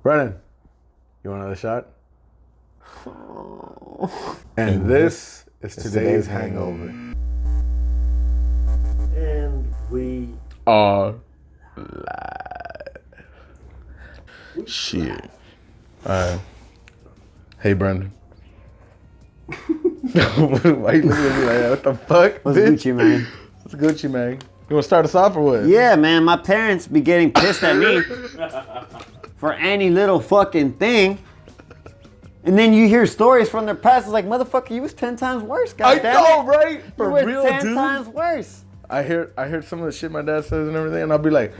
Brennan, you want another shot? And this is today's hangover. And we are live. Shit. Alright. Hey, Brendan. Why you looking at me like that? What the fuck? What's bitch? Gucci, man? What's Gucci, man? You want to start us off or what? Yeah, man, my parents be getting pissed at me for any little fucking thing. And then you hear stories from their past. It's like, motherfucker, you was 10 times worse, I goddamn. know, right? For You were real, 10 dude. times worse. I heard some of the shit my dad says and everything, and I'll be like,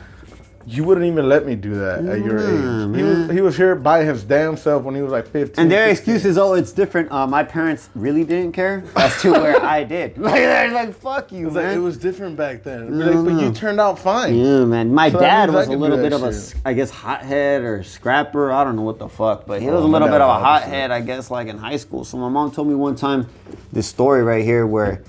you wouldn't even let me do that at your age. He was here by his damn self when he was like 15. And their 16. excuse is, oh, it's different. My parents really didn't care as to where I did. Like, they're like, fuck you, It was man. like, it was different back then. Be like, but you turned out fine. Yeah, man. My So that dad means I was a can little do bit that of shit. I guess, hothead or scrapper. I don't know what the fuck. But he was a my little dad bit of a was opposite. hothead, I guess, like in high school. So my mom told me one time this story right here where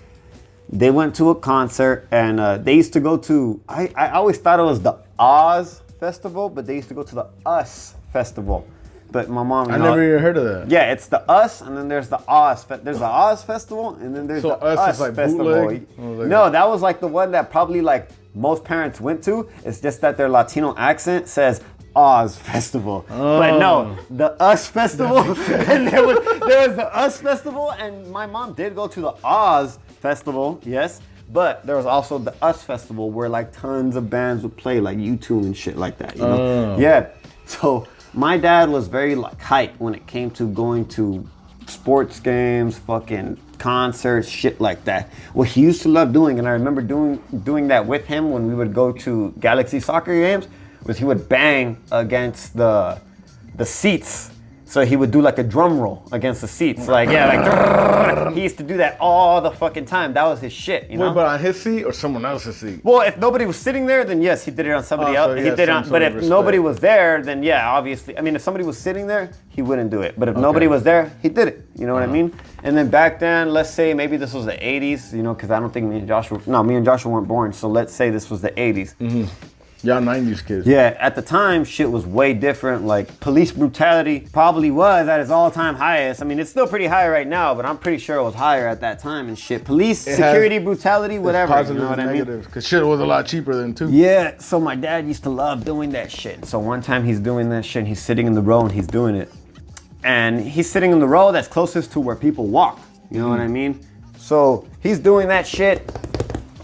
they went to a concert and they used to go to, I always thought it was the Oz Festival, but they used to go to the Us Festival. But my mom, I never even heard of that. yeah, it's the Us, and then there's the Oz. There's the Oz Festival, and then there's So the Us Us is like Festival. bootleg? Oh, like- No, that was like the one that probably like most parents went to. It's just that their Latino accent says Oz Festival, but no, the Us Festival. And there was the Us Festival, and my mom did go to the Oz Festival, yes. But there was also the Us Festival where like tons of bands would play, like U2 and shit like that, you know? Yeah. So my dad was very like hype when it came to going to sports games, fucking concerts, shit like that. What he used to love doing, and I remember doing that with him when we would go to Galaxy soccer games, was he would bang against the seats. So he would do like a drum roll against the seats. Like, yeah, like, he used to do that all the fucking time. That was his shit, you know? Wait, but on his seat or someone else's seat? Well, if nobody was sitting there, then yes, he did it on somebody else. so he He has did some on, sort but of if respect. nobody was there, then yeah, obviously. I mean, if somebody was sitting there, he wouldn't do it. But if nobody was there, he did it. You know what I mean? And then back then, let's say maybe this was the 80s, you know, because I don't think me and Joshua weren't born. So let's say this was the 80s. Y'all 90s kids. Yeah, at the time, shit was way different. Like, police brutality probably was at its all-time highest. I mean, it's still pretty high right now, but I'm pretty sure it was higher at that time and shit. Police, security, brutality, whatever. Positives You know what and I mean? negatives. Because shit was a lot cheaper then too. Yeah, so my dad used to love doing that shit. So one time he's doing that shit and he's sitting in the row and he's doing it. And he's sitting in the row that's closest to where people walk. You know what I mean? So he's doing that shit,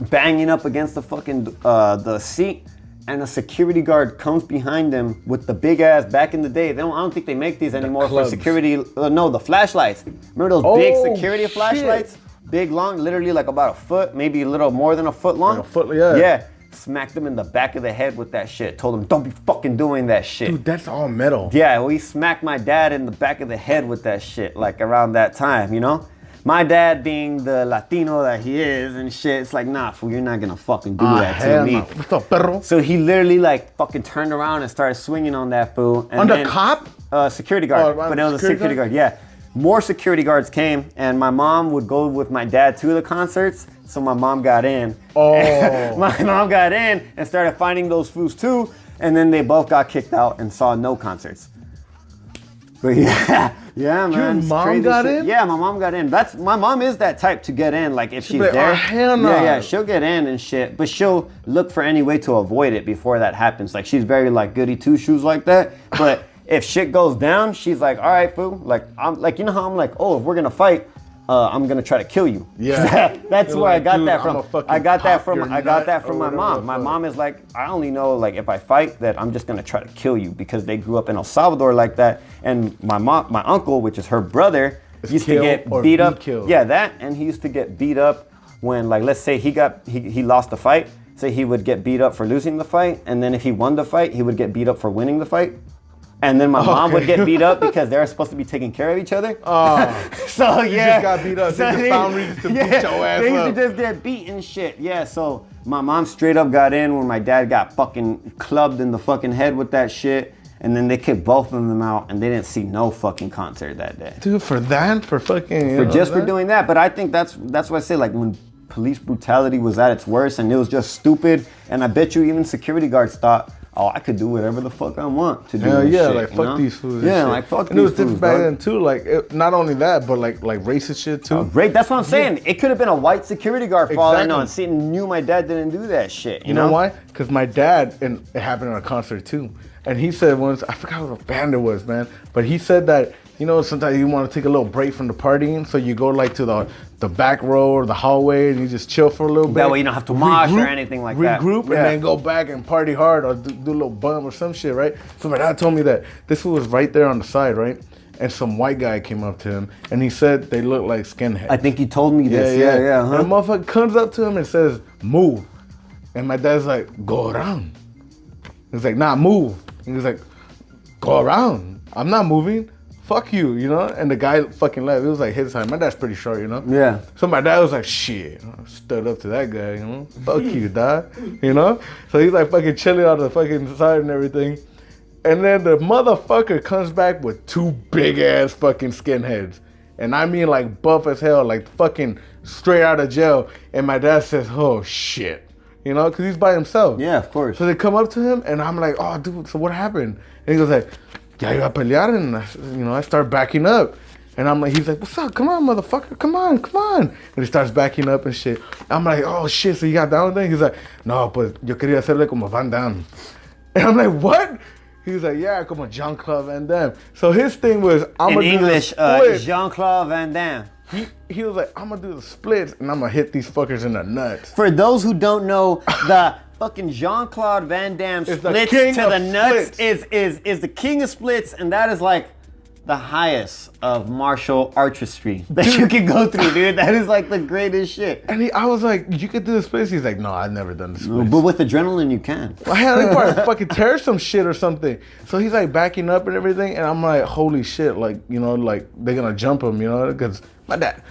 banging up against the fucking, the seat. And a security guard comes behind him with the big ass, back in the day, I don't think they make these anymore for clubs. security, no, the flashlights. Remember those big security shit. flashlights? Big, long, literally like about a foot, maybe a little more than a foot long. Like a foot, yeah. Yeah, smacked him in the back of the head with that shit. Told him, don't be fucking doing that shit. Dude, that's all metal. Yeah, well, he smacked my dad in the back of the head with that shit, like around that time, you know? My dad being the Latino that he is and shit, it's like, nah, fool, you're not gonna fucking do that to Hell me. no. What's up, perro? So he literally like fucking turned around and started swinging on that fool. And On the then- cop? Security guard, Oh, but it was a security security guard, yeah. More security guards came and my mom would go with my dad to the concerts. So my mom got in. Oh. My mom got in and started finding those fools too. And then they both got kicked out and saw no concerts. But yeah, yeah, man. it's mom crazy got shit. in? Yeah, my mom got in. My mom is that type to get in. Like if she's be like, there, "Oh, hell no." yeah, she'll get in and shit. But she'll look for any way to avoid it before that happens. Like she's very like goody two shoes like that. But if shit goes down, she's like, all right, fool. Like I'm like, you know how I'm like, oh, if we're gonna fight, I'm gonna try to kill you. Yeah. That's You're where like, I got "Dude, that I'ma from. fucking I got that pop from your I got nut that or from my whatever mom. the My fuck." mom is like, I only know like if I fight that I'm just gonna try to kill you because they grew up in El Salvador like that. And my uncle, which is her brother, used to kill get or beat be up. killed. Yeah, that, and he used to get beat up when, like, let's say he lost the fight. So he would get beat up for losing the fight, and then if he won the fight, he would get beat up for winning the fight. And then my mom would get beat up because they're supposed to be taking care of each other. So yeah, just got beat up. They just found reasons to beat your ass they up. used to just get beat and shit. Yeah, so my mom straight up got in when my dad got fucking clubbed in the fucking head with that shit. And then they kicked both of them out, and they didn't see no fucking concert that day. Dude, for that? For fucking... For doing that. But I think that's what I say, like when police brutality was at its worst and it was just stupid, and I bet you even security guards thought, oh, I could do whatever the fuck I want to do. Hell yeah, shit, like fuck these foods. Yeah, and like fuck and it was these different foods, back dog. then too. Like not only that, but like racist shit too. Great, that's what I'm saying. It could have been a white security guard for all I know, Exactly. and knew my dad didn't do that shit. You know why? Because my dad, and it happened at a concert too. And he said once, I forgot what band it was, man. But he said that, you know, sometimes you want to take a little break from the partying. So you go like to the back row or the hallway and you just chill for a little bit. That way you don't have to mosh or anything like that. Regroup and then go back and party hard or do a little bum or some shit, right? So my dad told me that this was right there on the side, right? And some white guy came up to him and he said they look like skinheads. I think he told me this. Yeah. And the motherfucker comes up to him and says, move. And my dad's like, go around. He's like, nah, move. And he's like, go around. I'm not moving. Fuck you, you know? And the guy fucking left. It was like his time. My dad's pretty short, you know? Yeah. So my dad was like, shit. I stood up to that guy, you know? Fuck you, dog. You know? So he's like fucking chilling on the fucking side and everything. And then the motherfucker comes back with two big ass fucking skinheads. And I mean like buff as hell, like fucking straight out of jail. And my dad says, oh shit. You know, because he's by himself. Yeah, of course. So they come up to him, and I'm like, oh, dude, so what happened? And he goes like, ya iba a pelear, and I start backing up. And I'm like, he's like, what's up? Come on, motherfucker, come on. And he starts backing up and shit. I'm like, oh, shit, so you got down with it? He's like, no, pues yo quería hacerle como Van Damme. And I'm like, what? He's like, yeah, como Jean-Claude Van Damme. So his thing was, I'm in gonna English, do the split. Jean-Claude Van Damme. He was like, I'm gonna do the splits, and I'm gonna hit these fuckers in the nuts. For those who don't know, the fucking Jean-Claude Van Damme It's the splits king to of the nuts splits. is the king of splits, and that is like the highest of martial artistry that you can go through, dude. That is like the greatest shit. And I was like, you could do the splits? He's like, no, I've never done the splits. But with adrenaline, you can. I had to probably fucking tear some shit or something. So he's like backing up and everything, and I'm like, holy shit, like, you know, like they're gonna jump him, you know, because my dad,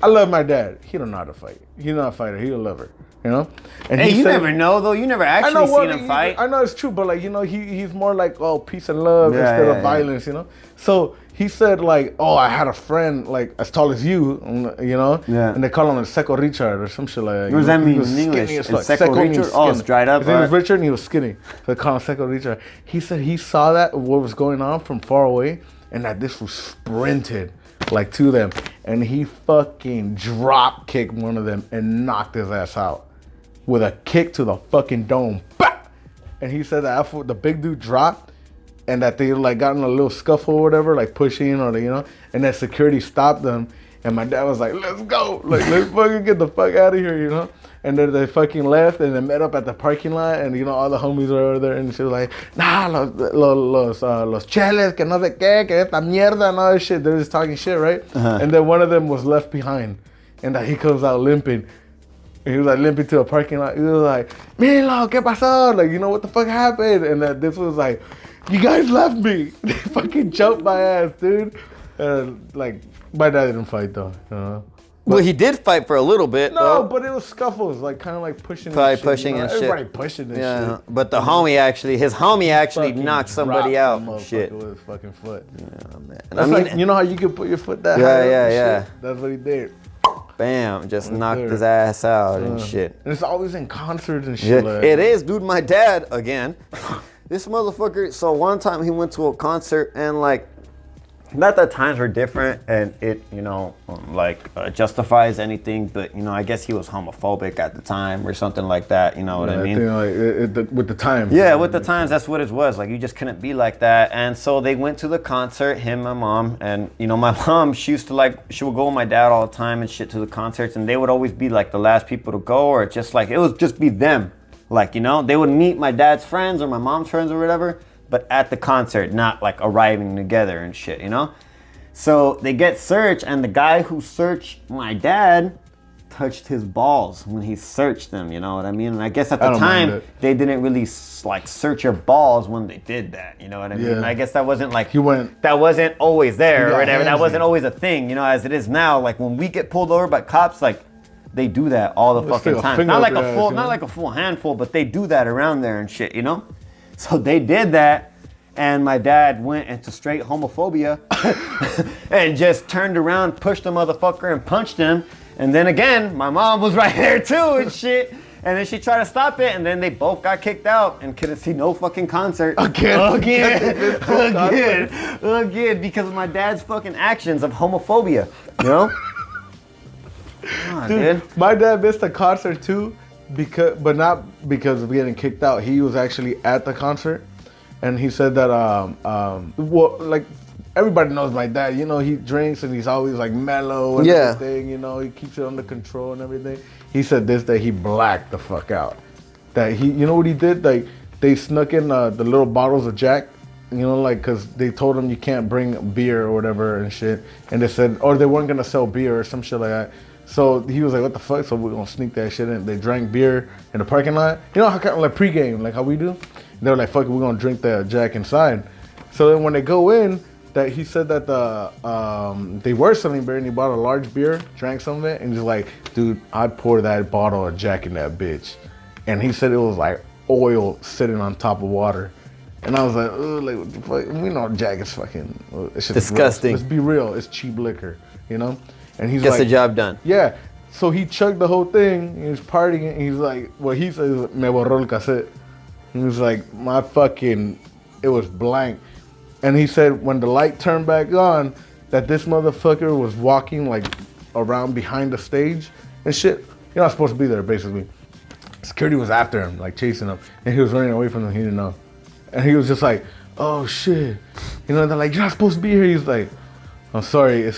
I love my dad. He don't know how to fight. He's not a fighter. He's a lover, you know. And Hey, he you said, never know though. You never actually seen him fight. I know it's true, but like, you know, he's more like, oh, peace and love instead of violence, you know. So he said like, oh, I had a friend like as tall as you know, and they call him Seco Richard or some shit like that. What does that mean was in English? skinny as Is fuck. Seco means Richard? Oh, it's skinny. dried up, His name was alright. Richard and he was skinny. So they call him Seco Richard. He said he saw that, what was going on from far away, and that this was sprinted like to them. And he fucking drop kicked one of them and knocked his ass out with a kick to the fucking dome. Bah! And he said that after the big dude dropped, and that they like got in a little scuffle or whatever, like pushing or you know, and that security stopped them. And my dad was like, "Let's go, like let's fucking get the fuck out of here," you know. And then they fucking left, and they met up at the parking lot, and you know all the homies were over there, and she was like, "Nah, los cheles, que no sé qué, que esta mierda," and all this shit. They're just talking shit, right? And then one of them was left behind, and that he comes out limping. And he was like limping to a parking lot. He was like, "Milo, ¿qué pasó?" Like, you know what the fuck happened? And that this was like, "You guys left me." They fucking jumped my ass, dude. Like, my dad didn't fight though, you know. Well, he did fight for a little bit. No, though. but it was scuffles, like kind of like pushing. Probably and shit, pushing you know? and shit. Everybody pushing and Yeah, shit. but the homie actually, his homie actually Fucking knocked somebody dropped out. that Shit. motherfucker with his fucking foot. Yeah, man. That's like, you know how you can put your foot that Yeah, high up yeah, and yeah. shit? That's what he did. Bam, just knocked there. his ass out and shit. And it's always in concerts and Yeah, shit. Like, it is, dude. My dad, again, this motherfucker. So one time he went to a concert and like, not that times were different and it, you know, justifies anything, but you know, I guess he was homophobic at the time or something like that. You know what I mean? think like with the time. Yeah, with the times, that's what it was. Like, you just couldn't be like that. And so they went to the concert, him, my mom. And, you know, my mom, she would go with my dad all the time and shit to the concerts. And they would always be, like, the last people to go. Or just, like, it would just be them. Like, you know, they would meet my dad's friends or my mom's friends or whatever. But at the concert, not, like, arriving together and shit, you know? So they get searched. And the guy who searched my dad touched his balls when he searched them, you know what I mean? And I guess at the time they didn't really like search your balls when they did that, you know what I mean? And I guess that wasn't like that wasn't always there or whatever. That wasn't always a thing, you know, as it is now. Like when we get pulled over by cops, like they do that all the fucking time. Not like a full handful, but they do that around there and shit, you know? So they did that. And my dad went into straight homophobia and just turned around, pushed the motherfucker and punched him. And then again, my mom was right there too and shit. And then she tried to stop it, and then they both got kicked out and couldn't see no fucking concert. Again, because of my dad's fucking actions of homophobia, you know? Dude, my dad missed a concert too, but not because of getting kicked out. He was actually at the concert, and he said that well, like everybody knows my dad. You know, he drinks and he's always like mellow and everything. You know, he keeps it under control and everything. He said this that he blacked the fuck out. That he, you know what he did? Like they snuck in the little bottles of Jack. You know, like, cause they told him you can't bring beer or whatever and shit. And they said, or they weren't gonna sell beer or some shit like that. So he was like, what the fuck? So we're gonna sneak that shit in. They drank beer in the parking lot. You know how kind of like pregame, like how we do? They were like, fuck it, we're gonna drink the Jack inside. So then when they go in, that he said that they were selling beer and he bought a large beer, drank some of it, and he's like, dude, I poured that bottle of Jack in that bitch. And he said it was like oil sitting on top of water. And I was like, oh, like, what the fuck? We know Jack is fucking, it's disgusting. Let's be real, it's cheap liquor, you know? And he's gets like, the job done. Yeah. So he chugged the whole thing. He was partying. And he's like, what he said is, me borró el cassette. He was like, it was blank. And he said when the light turned back on, that this motherfucker was walking like around behind the stage and shit. You're not supposed to be there, basically. Security was after him, like chasing him. And he was running away from them. He didn't know. And he was just like, oh shit. You know, they're like, you're not supposed to be here. He's like, I'm sorry,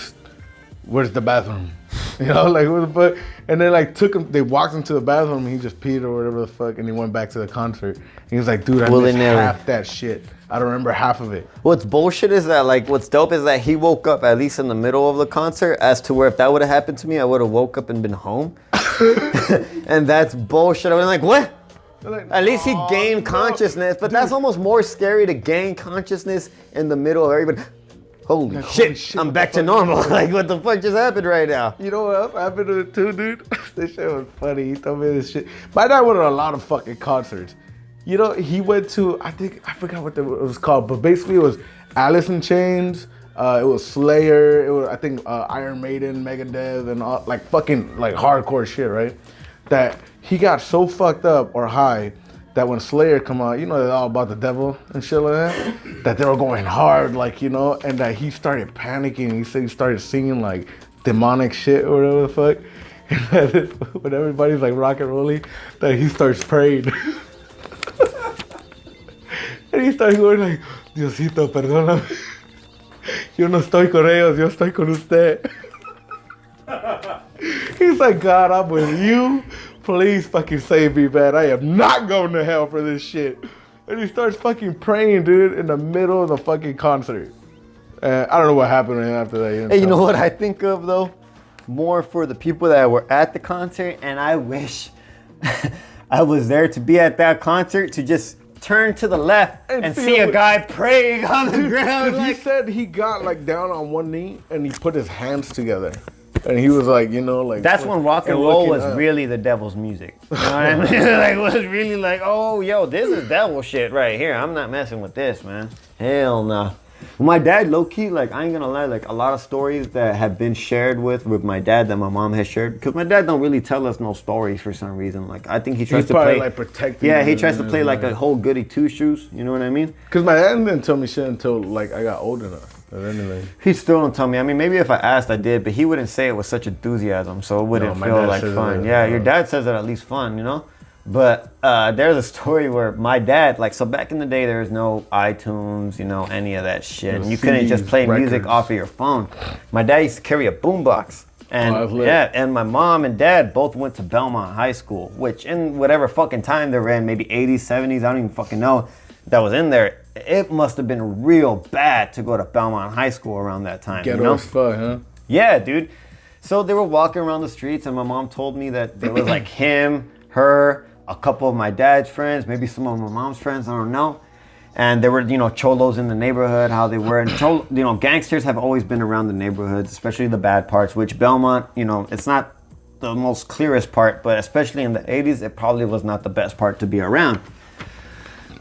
where's the bathroom? You know, like what the fuck? And they like they walked into the bathroom and he just peed or whatever the fuck, and he went back to the concert. And he was like, dude, I missed half that shit. I don't remember half of it. What's bullshit is that, like, what's dope is that he woke up at least in the middle of the concert, as to where if that would have happened to me, I would have woke up and been home. And that's bullshit. I was like, what? Like, at least he gained consciousness, but that's almost more scary to gain consciousness in the middle of everybody. Holy shit, I'm back to normal. Like, what the fuck just happened right now? You know what else happened to it too, dude? This shit was funny. He told me this shit. My dad went to a lot of fucking concerts. You know, he went to, I forgot what it was called, but basically it was Alice in Chains, it was Slayer, it was, I think, Iron Maiden, Megadeth, and all, like fucking like hardcore shit, right? That he got so fucked up or high that when Slayer come out, you know, they're all about the devil and shit like that, that they were going hard, like, you know, and that he started panicking. He said he started singing like demonic shit or whatever the fuck. And that when everybody's like rock and rolling, that he starts praying. And he started going like, Diosito, perdóname. Yo no estoy con ellos, yo estoy con usted. He's like, God, I'm with you. Please fucking save me, man. I am not going to hell for this shit. And he starts fucking praying, dude, in the middle of the fucking concert. I don't know what happened to him after that. Hey, you know what I think of, though? More for the people that were at the concert, and I wish I was there to be at that concert to just turn to the left and see a guy praying on the ground. Like, he said he got like down on one knee and he put his hands together. And he was like, you know, like... That's when rock and roll was really the devil's music. You know what I mean? Like, it was really like, oh, yo, this is devil shit right here. I'm not messing with this, man. Hell no. My dad, low-key, like, I ain't gonna lie, like, a lot of stories that have been shared with my dad that my mom has shared, because my dad don't really tell us no stories for some reason. Like, I think he tries to play... like protecting. Yeah, he tries to play like a whole goody two-shoes, you know what I mean? Because my dad didn't tell me shit until, like, I got old enough. But anyway. He still don't tell me. I mean, maybe if I asked, I did, but he wouldn't say it with such enthusiasm, so it wouldn't feel like fun. Yeah, your dad says it at least fun, you know? But there's a story where my dad, like, so back in the day, there was no iTunes, you know, any of that shit. And you couldn't just play music off of your phone. My dad used to carry a boombox. And and my mom and dad both went to Belmont High School, which in whatever fucking time they were in, maybe 80s, 70s, I don't even fucking know, that was in there. It must have been real bad to go to Belmont High School around that time. Ghetto as fuck, huh? Yeah, dude. So they were walking around the streets, and my mom told me that there was like him, her, a couple of my dad's friends, maybe some of my mom's friends, I don't know. And there were, you know, cholos in the neighborhood, how they were. And, you know, gangsters have always been around the neighborhoods, especially the bad parts, which Belmont, you know, it's not the most clearest part, but especially in the 80s, it probably was not the best part to be around.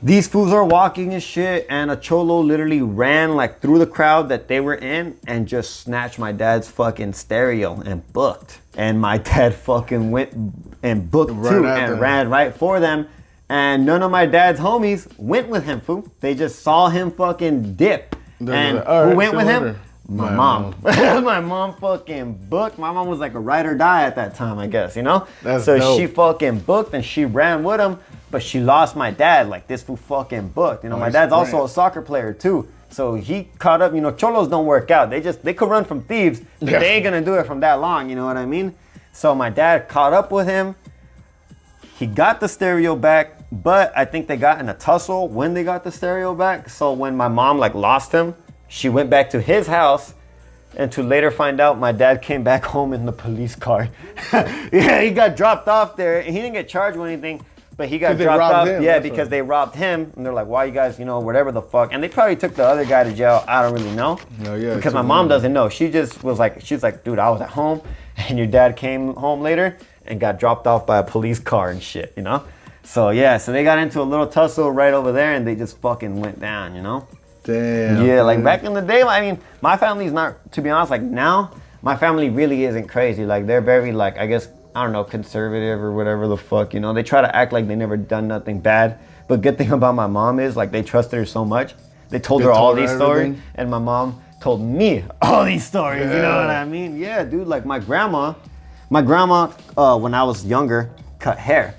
These fools are walking and shit, and a cholo literally ran like through the crowd that they were in and just snatched my dad's fucking stereo and booked. And my dad fucking went and booked too and ran right for them. And none of my dad's homies went with him, fool. They just saw him fucking dip. And who went with him? My mom. My mom fucking booked. My mom was like a ride or die at that time, I guess, you know? So dope. She fucking booked and she ran with him, but she lost my dad. Like, this fool fucking booked. You know, my dad's also a soccer player too. So he caught up. You know, cholos don't work out. They could run from thieves, but they ain't gonna do it from that long, you know what I mean? So my dad caught up with him. He got the stereo back, but I think they got in a tussle when they got the stereo back. So when my mom like lost him, she went back to his house, and to later find out my dad came back home in the police car. Yeah, he got dropped off there. He didn't get charged with anything, but he got dropped off. Yeah, because they robbed him, and they're like, why you guys, you know, whatever the fuck. And they probably took the other guy to jail. I don't really know. Because my mom doesn't know. She just was like, she's like, dude, I was at home, and your dad came home later and got dropped off by a police car and shit, you know? So yeah, so they got into a little tussle right over there, and they just fucking went down, you know? Damn. Yeah, like back in the day, I mean, my family's not, to be honest, like now, my family really isn't crazy. Like they're very like, I guess, I don't know, conservative or whatever the fuck, you know? They try to act like they never done nothing bad. But good thing about my mom is like they trusted her so much. They told her all these stories, and my mom told me all these stories, you know what I mean? Yeah, dude, like my grandma, when I was younger, cut hair.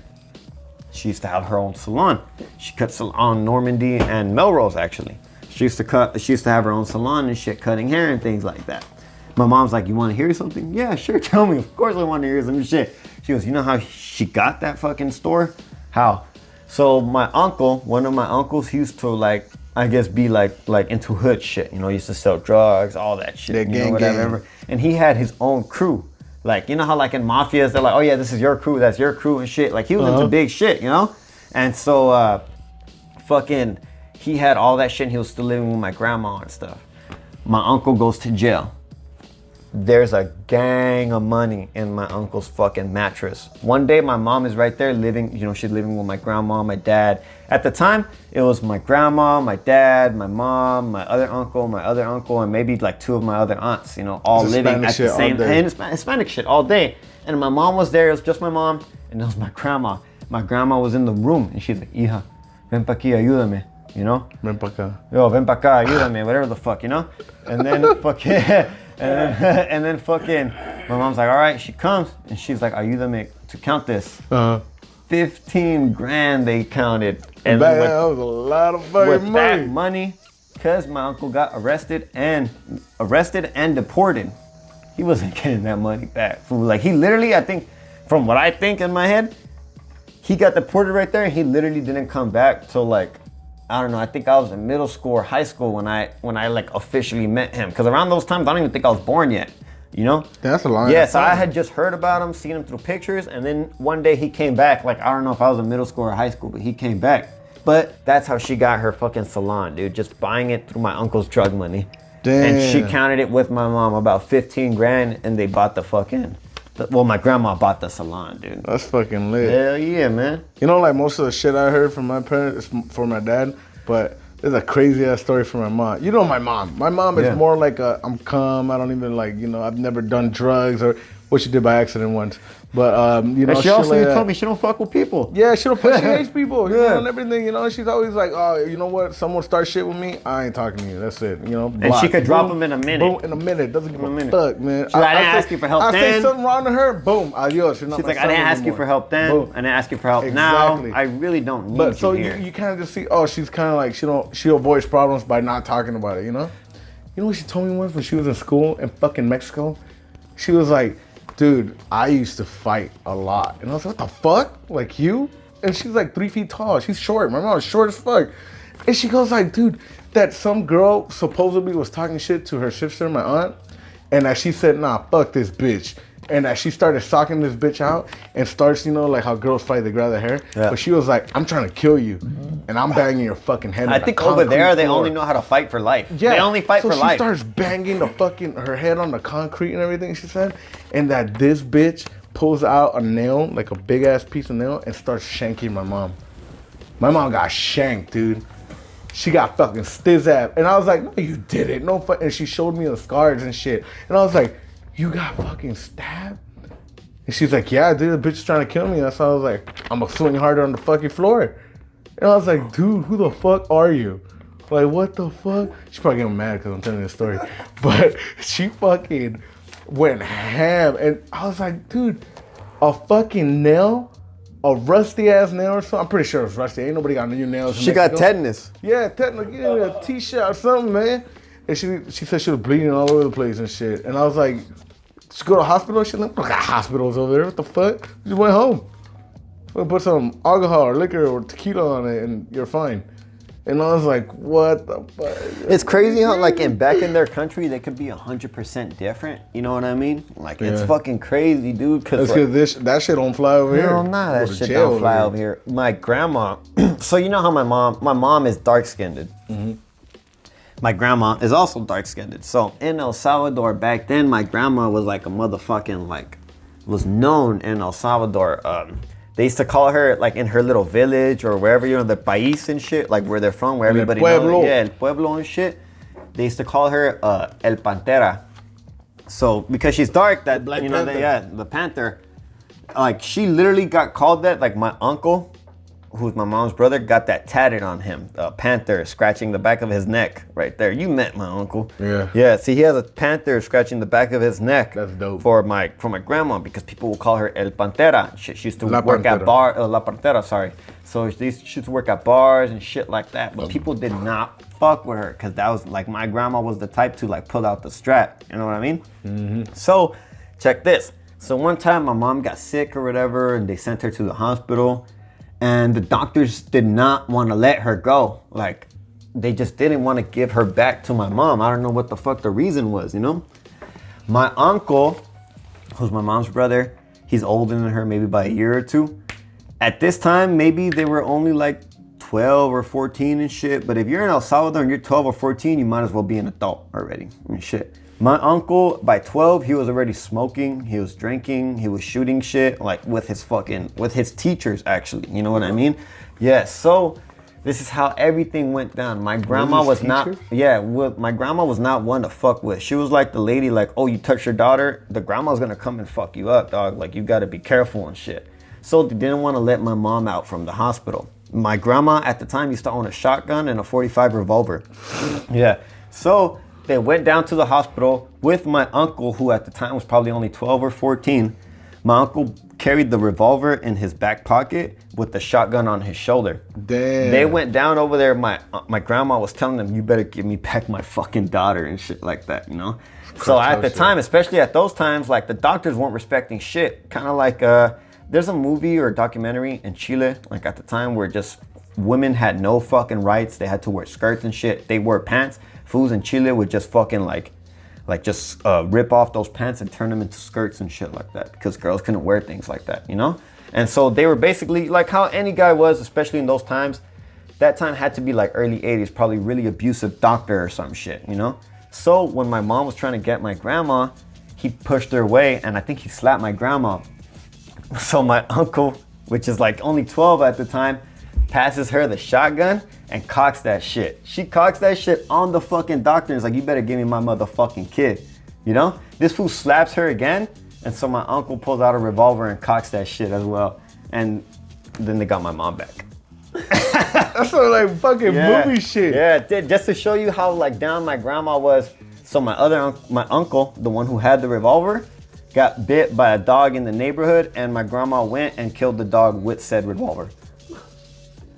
She used to have her own salon. She cut on Normandy and Melrose, actually. She used to have her own salon and shit, cutting hair and things like that. My mom's like, you want to hear something? Yeah, sure, tell me. Of course I want to hear some shit. She goes, you know how she got that fucking store? How? So my uncle, one of my uncles, he used to like, I guess be like into hood shit. You know, he used to sell drugs, all that shit. You know, whatever. And he had his own crew. Like, you know how like in mafias, they're like, oh yeah, this is your crew, that's your crew and shit. Like he was into big shit, you know? And so fucking, he had all that shit and he was still living with my grandma and stuff. My uncle goes to jail. There's a gang of money in my uncle's fucking mattress. One day my mom is right there living, you know, she's living with my grandma, my dad. At the time, it was my grandma, my dad, my mom, my other uncle, and maybe like two of my other aunts, you know, all living at the same time. Hispanic shit all day. And my mom was there, it was just my mom, and it was my grandma. My grandma was in the room and she's like, hija, ven pa aquí, ayúdame. You know? Ven pa acá. Yo, ven pa acá, ayúdame, whatever the fuck, you know? And then fucking, and then fucking, my mom's like, all right, she comes, and she's like, ayúdame to count this. 15 grand they counted. And that was a lot of fucking money. With that money, because my uncle got arrested and deported, he wasn't getting that money back. Like he literally, I think, from what I think in my head, he got deported right there, and he literally didn't come back till like, I don't know, I think I was in middle school or high school when I like officially met him. Because around those times, I don't even think I was born yet, you know? That's a long Yeah, so I had just heard about him, seen him through pictures, and then one day he came back. Like, I don't know if I was in middle school or high school, but he came back. But that's how she got her fucking salon, dude. Just buying it through my uncle's drug money. Damn. And she counted it with my mom, about 15 grand, and they bought the fucking... Well, my grandma bought the salon, dude. That's fucking lit. Hell yeah, man. You know, like most of the shit I heard from my parents is for my dad, but there's a crazy ass story from my mom. You know my mom. My mom is more like I'm calm. I don't even like, you know, I've never done drugs or what she did by accident once. But, you know, and she also told me she don't fuck with people. Yeah, she don't fuck, she hates people, you know, and everything, you know. She's always like, oh, you know what? Someone starts shit with me, I ain't talking to you. That's it, you know. Block. And she could drop them in a minute. Boom, in a minute. Doesn't give a fuck, man. She's like, I didn't ask you for help then. I say something wrong to her, boom, adios. She's like, I didn't ask you for help then. Boom. I didn't ask you for help now. I really don't need you so here. you kind of just see, oh, she's kind of like, she avoids problems by not talking about it, you know? You know what she told me once when she was in school in fucking Mexico? She was like, dude, I used to fight a lot. And I was like, what the fuck? Like you? And she's like 3 feet tall. She's short. My mom's short as fuck. And she goes like, dude, that some girl supposedly was talking shit to her sister, my aunt. And that she said, nah, fuck this bitch. And that she started socking this bitch out and starts, you know, like how girls fight, they grab their hair. Yeah. But she was like, I'm trying to kill you. And I'm banging your fucking head. I think over there, they only know how to fight for life. Yeah. They only fight for life. So she starts banging her head on the concrete and everything, she said. And that this bitch pulls out a nail, like a big ass piece of nail, and starts shanking my mom. My mom got shanked, dude. She got fucking stiz-app. And I was like, no, you didn't. No, and she showed me the scars and shit. And I was like, you got fucking stabbed? And she's like, yeah, dude, the bitch is trying to kill me. And so I was like, I'm gonna swing harder on the fucking floor. And I was like, dude, who the fuck are you? Like, what the fuck? She's probably getting mad because I'm telling you the story. But she fucking went ham. And I was like, dude, a fucking nail? A rusty ass nail or something? I'm pretty sure it was rusty. Ain't nobody got new nails. She got tetanus. Yeah, tetanus. Yeah, a T-shot or something, man. And she said she was bleeding all over the place and shit. And I was like, just go to the hospital? She's like, we got hospitals over there. What the fuck? You just went home. Put some alcohol or liquor or tequila on it and you're fine. And I was like, what the fuck? It's crazy how, like, back in their country, they could be 100% different. You know what I mean? Like, it's fucking crazy, dude. That's because that shit don't fly over here. No, nah, that shit don't fly over here. My grandma, so you know how my mom is dark-skinned. Mm-hmm. My grandma is also dark-skinned. So in El Salvador back then, my grandma was like a motherfucking, like, was known in El Salvador. They used to call her, like, in her little village or wherever, you know, the país and shit, like where they're from, where everybody knows. Yeah, El Pueblo and shit. They used to call her El Pantera. So, because she's dark, that, Black you know, the Panther. Like, she literally got called that. Like, my uncle, who's my mom's brother, got that tatted on him. A panther scratching the back of his neck right there. You met my uncle. Yeah. Yeah, see, he has a panther scratching the back of his neck. That's dope. For my grandma, because people will call her El Pantera. She used to work at bar, La Pantera, sorry. So she used to work at bars and shit like that. But people did not fuck with her because that was, like, my grandma was the type to, like, pull out the strap. You know what I mean? Mm-hmm. So, check this. So one time my mom got sick or whatever and they sent her to the hospital. And the doctors did not want to let her go. Like, they just didn't want to give her back to my mom. I don't know what the fuck the reason was, you know? My uncle, who's my mom's brother, he's older than her, maybe by a year or two. At this time, maybe they were only like 12 or 14 and shit. But if you're in El Salvador and you're 12 or 14, you might as well be an adult already. I mean, shit. My uncle, by 12, he was already smoking, he was drinking, he was shooting shit, like with his teachers, actually. You know what I mean? Yeah, so this is how everything went down. My grandma was not one to fuck with. She was like the lady, like, oh, you touch your daughter, the grandma's gonna come and fuck you up, dog. Like, you gotta be careful and shit. So they didn't want to let my mom out from the hospital. My grandma at the time used to own a shotgun and a .45 revolver. Yeah, so they went down to the hospital with my uncle, who at the time was probably only 12 or 14. My uncle carried the revolver in his back pocket with the shotgun on his shoulder. Damn. They went down over there. My grandma was telling them, you better give me back my fucking daughter and shit like that, you know? So at the time, especially at those times, like, the doctors weren't respecting shit. Kind of like, there's a movie or a documentary in Chile, like at the time, where just women had no fucking rights. They had to wear skirts and shit. They wore pants. Fools in Chile would just fucking just rip off those pants and turn them into skirts and shit like that, because girls couldn't wear things like that, you know? And so they were basically like how any guy was, especially in those times. That time had to be like early 80s, probably really abusive doctor or some shit, you know? So when my mom was trying to get my grandma, he pushed her away and I think he slapped my grandma. So my uncle, which is like only 12 at the time, passes her the shotgun and cocks that shit. She cocks that shit on the fucking doctor and is like, you better give me my motherfucking kid. You know? This fool slaps her again, and so my uncle pulls out a revolver and cocks that shit as well. And then they got my mom back. That's some like fucking movie shit. Yeah, just to show you how like down my grandma was. So my uncle, the one who had the revolver, got bit by a dog in the neighborhood, and my grandma went and killed the dog with said revolver.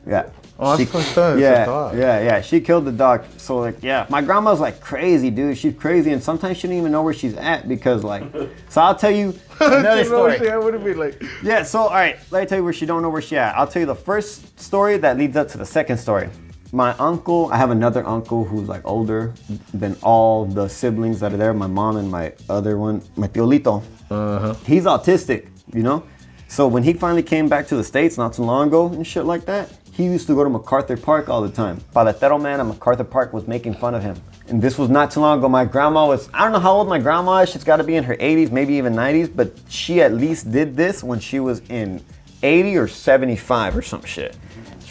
Yeah. Oh, that's fucked up. Yeah. She killed the dog. So, like, yeah. My grandma's, like, crazy, dude. She's crazy. And sometimes she don't even know where she's at because, like... So, I'll tell you another story. What would it be like? Yeah, so, all right. Let me tell you where she don't know where she at. I'll tell you the first story that leads up to the second story. My uncle... I have another uncle who's, like, older than all the siblings that are there. My mom and my other one, my Tiolito. Uh-huh. He's autistic, you know? So, when he finally came back to the States not too long ago and shit like that, he used to go to MacArthur Park all the time. Paletero man at MacArthur Park was making fun of him. And this was not too long ago. My grandma was, I don't know how old my grandma is. She's got to be in her 80s, maybe even 90s. But she at least did this when she was in 80 or 75 or some shit.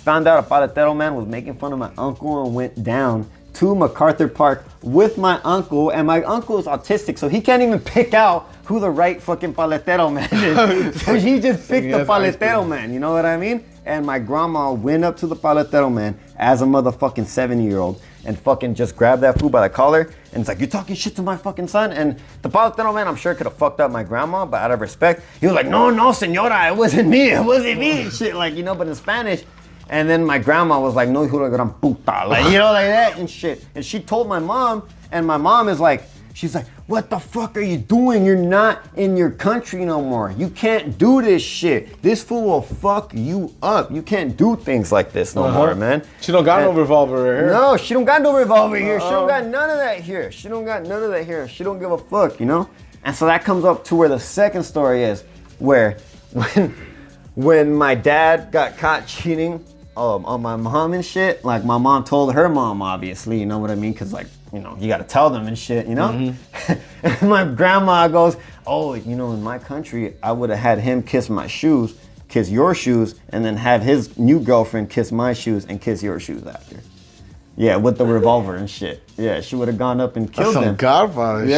found out a paletero man was making fun of my uncle and went down to MacArthur Park with my uncle, and my uncle is autistic, so he can't even pick out who the right fucking paletero man is. So he just picked the paletero man, you know what I mean? And my grandma went up to the paletero man as a motherfucking 7-year-old and fucking just grabbed that fool by the collar and it's like, you're talking shit to my fucking son? And the paletero man, I'm sure, could have fucked up my grandma, but out of respect, he was like, no, señora, it wasn't me, and shit, like, you know, but in Spanish. And then my grandma was like, no, hijo de gran puta, like, you know, like that and shit. And she told my mom, and my mom is like, she's like, what the fuck are you doing? You're not in your country no more. You can't do this shit. This fool will fuck you up. You can't do things like this no more, man. She don't got no revolver here. No, she don't got no revolver here. She don't got none of that here. She don't got none of that here. She don't give a fuck, you know? And so that comes up to where the second story is, where when my dad got caught cheating on my mom and shit, like my mom told her mom, obviously, you know what I mean? Cause like, you know, you gotta tell them and shit, you know? And my grandma goes, oh, you know, in my country, I would have had him kiss my shoes, kiss your shoes, and then have his new girlfriend kiss my shoes and kiss your shoes after. Yeah, with the revolver and shit. Yeah, she would have gone up and killed That's him. some Godfather shit.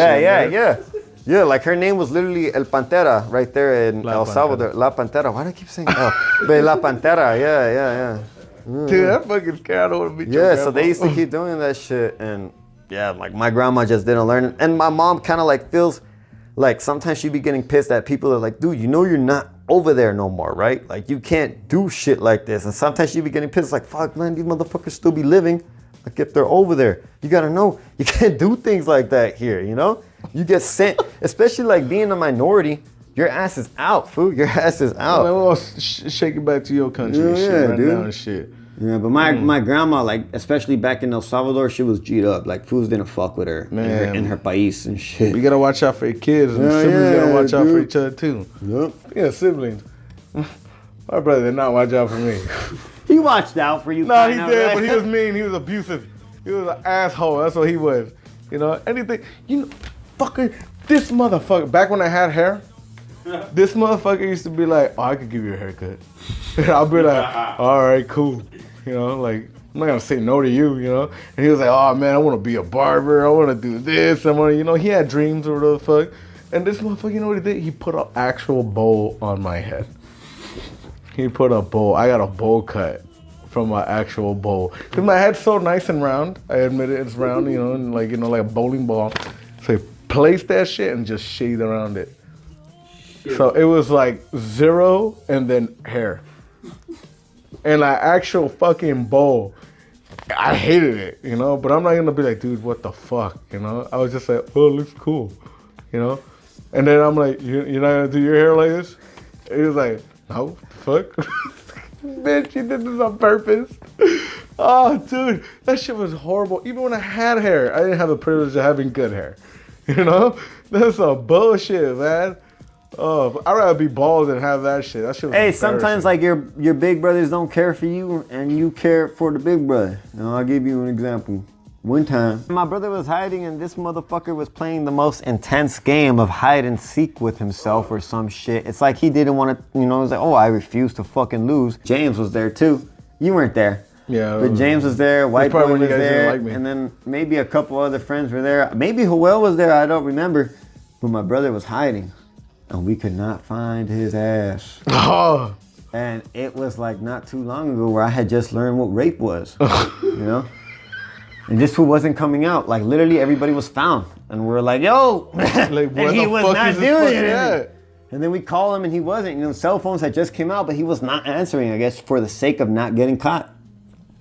Yeah. Yeah, like her name was literally El Pantera right there in El Salvador. La Pantera. Why do I keep saying but La Pantera, yeah. Dude, that fucking scared. I don't want to be Yeah, so they used to keep doing that shit, and yeah, like my grandma just didn't learn it. And my mom kind of like feels like sometimes she'd be getting pissed at people that are like, dude, you know you're not over there no more, right? Like you can't do shit like this. And sometimes she'd be getting pissed like, fuck man, these motherfuckers still be living. Like if they're over there, you gotta know, you can't do things like that here, you know? You get sent, especially like being a minority, your ass is out, fool. Your ass is out. Well, shake it back to your country and shit right now and shit. Yeah, but my grandma, like, especially back in El Salvador, she was G'd up. Like, fools didn't fuck with her in her país and shit. You gotta watch out for your kids, and siblings gotta watch out for each other too. Yep. Yeah, siblings. My brother did not watch out for me. He watched out for you. No, he did, right? But he was mean. He was abusive. He was an asshole. That's what he was. You know, anything. You know, fucker, this motherfucker, back when I had hair, this motherfucker used to be like, oh, I could give you a haircut. And I'll be like, all right, cool. You know, like, I'm not gonna say no to you, you know? And he was like, oh man, I wanna be a barber. I wanna do this. I wanna, you know, he had dreams or whatever the fuck. And this motherfucker, you know what he did? He put an actual bowl on my head. He put a bowl. I got a bowl cut from my actual bowl. Cause my head's so nice and round. I admit it, it's round, you know, and like, you know, like a bowling ball. So he placed that shit and just shaved around it. So it was like 0 and then hair. And an actual fucking bowl. I hated it, you know, but I'm not gonna be like, dude, what the fuck, you know? I was just like, oh, it looks cool, you know? And then I'm like, you're not gonna do your hair like this? And he was like, no, fuck. Bitch, you did this on purpose. Oh, dude, that shit was horrible. Even when I had hair, I didn't have the privilege of having good hair, you know? That's some bullshit, man. Oh, I'd rather be bald than have that shit. That shit was Hey, sometimes like your big brothers don't care for you and you care for the big brother. You know, I'll give you an example. One time, my brother was hiding and this motherfucker was playing the most intense game of hide and seek with himself or some shit. It's like he didn't want to, you know, it was like, oh, I refuse to fucking lose. James was there too. You weren't there. Yeah. But James was there, White Boy was there, like me. and then maybe a couple other friends were there. Maybe Joel was there, I don't remember. But my brother was hiding. And we could not find his ass. Oh. And it was like not too long ago where I had just learned what rape was, you know? And this fool wasn't coming out. Like literally everybody was found. And we were like, yo, Like, and he was not doing it. At? And then we called him and he wasn't. You know, cell phones had just came out, but he was not answering, I guess, for the sake of not getting caught.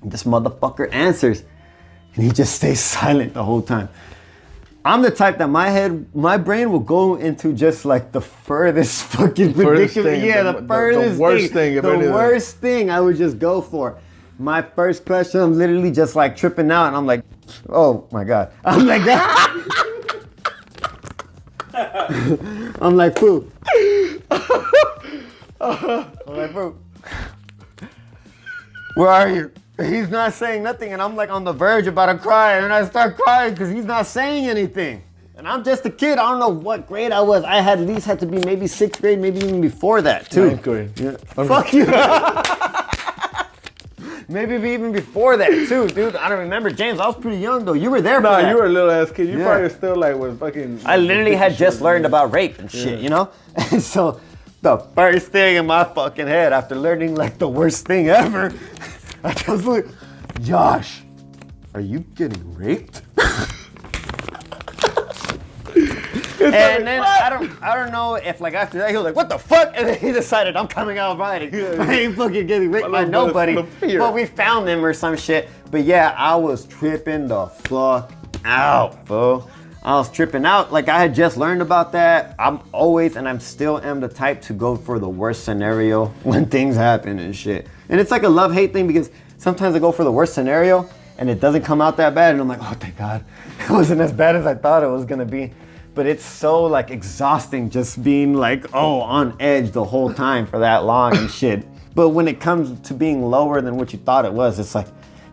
This motherfucker answers. And he just stays silent the whole time. I'm the type that my brain will go into just like the furthest fucking predicament. Yeah, the furthest the worst thing. The worst thing I would just go for. My first question, I'm literally just like tripping out and I'm like, oh my God. I'm like that. I'm like, poo. I'm like, poo. Where are you? He's not saying nothing, and I'm like on the verge about to cry, and I start crying because he's not saying anything. And I'm just a kid. I don't know what grade I was. I had at least had to be maybe 6th grade, maybe even before that too. 9th grade. Yeah. Fuck you. Maybe even before that too, dude. I don't remember. James, I was pretty young though. You were there for Nah, that. you were a little ass kid. You probably still like was fucking. I literally had just learned about rape and shit, you know? And so the first thing in my fucking head after learning like the worst thing ever, I was like, Josh, are you getting raped? And then I don't know if like after that he was like, what the fuck? And then he decided I'm coming out riding. I ain't fucking getting raped by nobody. But we found him or some shit. But yeah, I was tripping the fuck out, fool. I was tripping out. Like I had just learned about that. I'm always and I'm still am the type to go for the worst scenario when things happen and shit. And it's like a love-hate thing because sometimes I go for the worst scenario and it doesn't come out that bad and I'm like, oh thank God. It wasn't as bad as I thought it was gonna be. But it's so like exhausting just being like, on edge the whole time for that long and shit. But when it comes to being lower than what you thought it was, it's like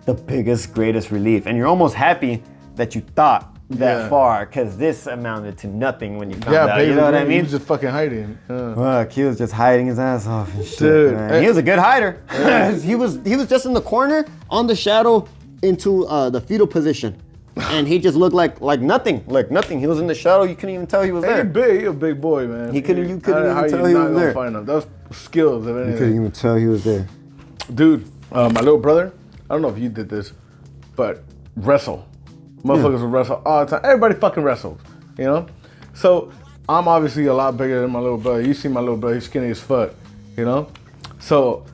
the biggest, greatest relief. And you're almost happy that you thought that far because this amounted to nothing when you found out. You know what I mean? He was just fucking hiding. Fuck, he was just hiding his ass off and shit. Dude, man. He was a good hider. he was just in the corner on the shadow into the fetal position. And he just looked like nothing. He was in the shadow. You couldn't even tell he was there. He a big boy, man. You couldn't even tell he was there. Find him? That was skills, if anything. You couldn't even tell he was there. Dude, my little brother, I don't know if you did this, but wrestle. Motherfuckers will wrestle all the time. Everybody fucking wrestles, you know? So I'm obviously a lot bigger than my little brother. You see my little brother, he's skinny as fuck, you know? So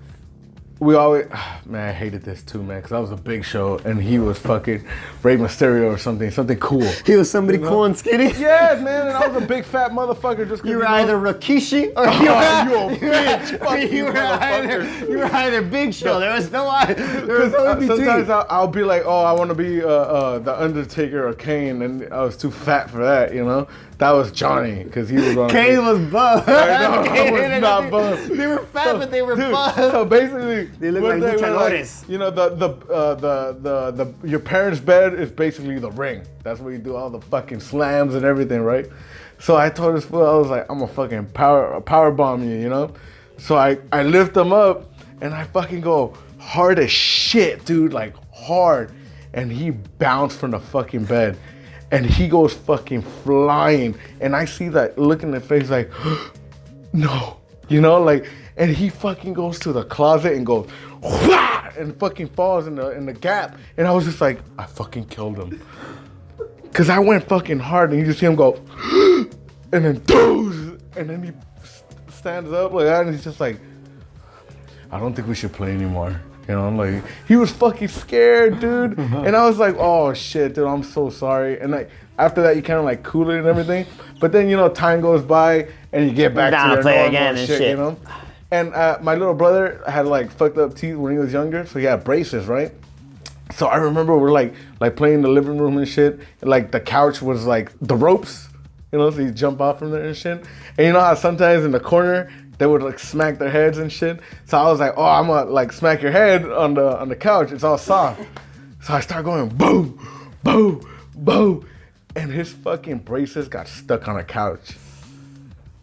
we always, man, I hated this too, man, because I was a Big Show and he was fucking Rey Mysterio or something cool. He was somebody cool and skinny? Yes, man, and I was a big fat motherfucker just You were either Rikishi or you were either Big Show. There was no between. Sometimes I'll be like, I want to be the Undertaker or Kane, and I was too fat for that, you know? That was Johnny, because he was on. Kane was buff. I was not buff. They were fat, but they were buff. So basically, they look like luchadores. You know, the your parents' bed is basically the ring. That's where you do all the fucking slams and everything, right? So I told this fool, I was like, I'm gonna fucking power bomb you, you know? So I lift him up and I fucking go hard as shit, dude, like hard. And he bounced from the fucking bed. And he goes fucking flying. And I see that look in the face like, no. You know, like, and he fucking goes to the closet and goes, wah! And fucking falls in the gap. And I was just like, I fucking killed him. Cause I went fucking hard and you just see him go, and then doze. And then he stands up like that and he's just like, I don't think we should play anymore. You know, like, he was fucking scared, dude. And I was like, oh shit, dude, I'm so sorry. And like, after that, you kind of like cool it and everything. But then, you know, time goes by and you get back to your play normal again and shit, you know? And my little brother had like fucked up teeth when he was younger. So he had braces, right? So I remember we're like playing in the living room and shit. And like the couch was like the ropes, you know, so you jump off from there and shit. And you know how sometimes in the corner, they would like smack their heads and shit. So I was like, I'm gonna like smack your head on the couch. It's all soft. So I start going boom, boom, boom. And his fucking braces got stuck on a couch.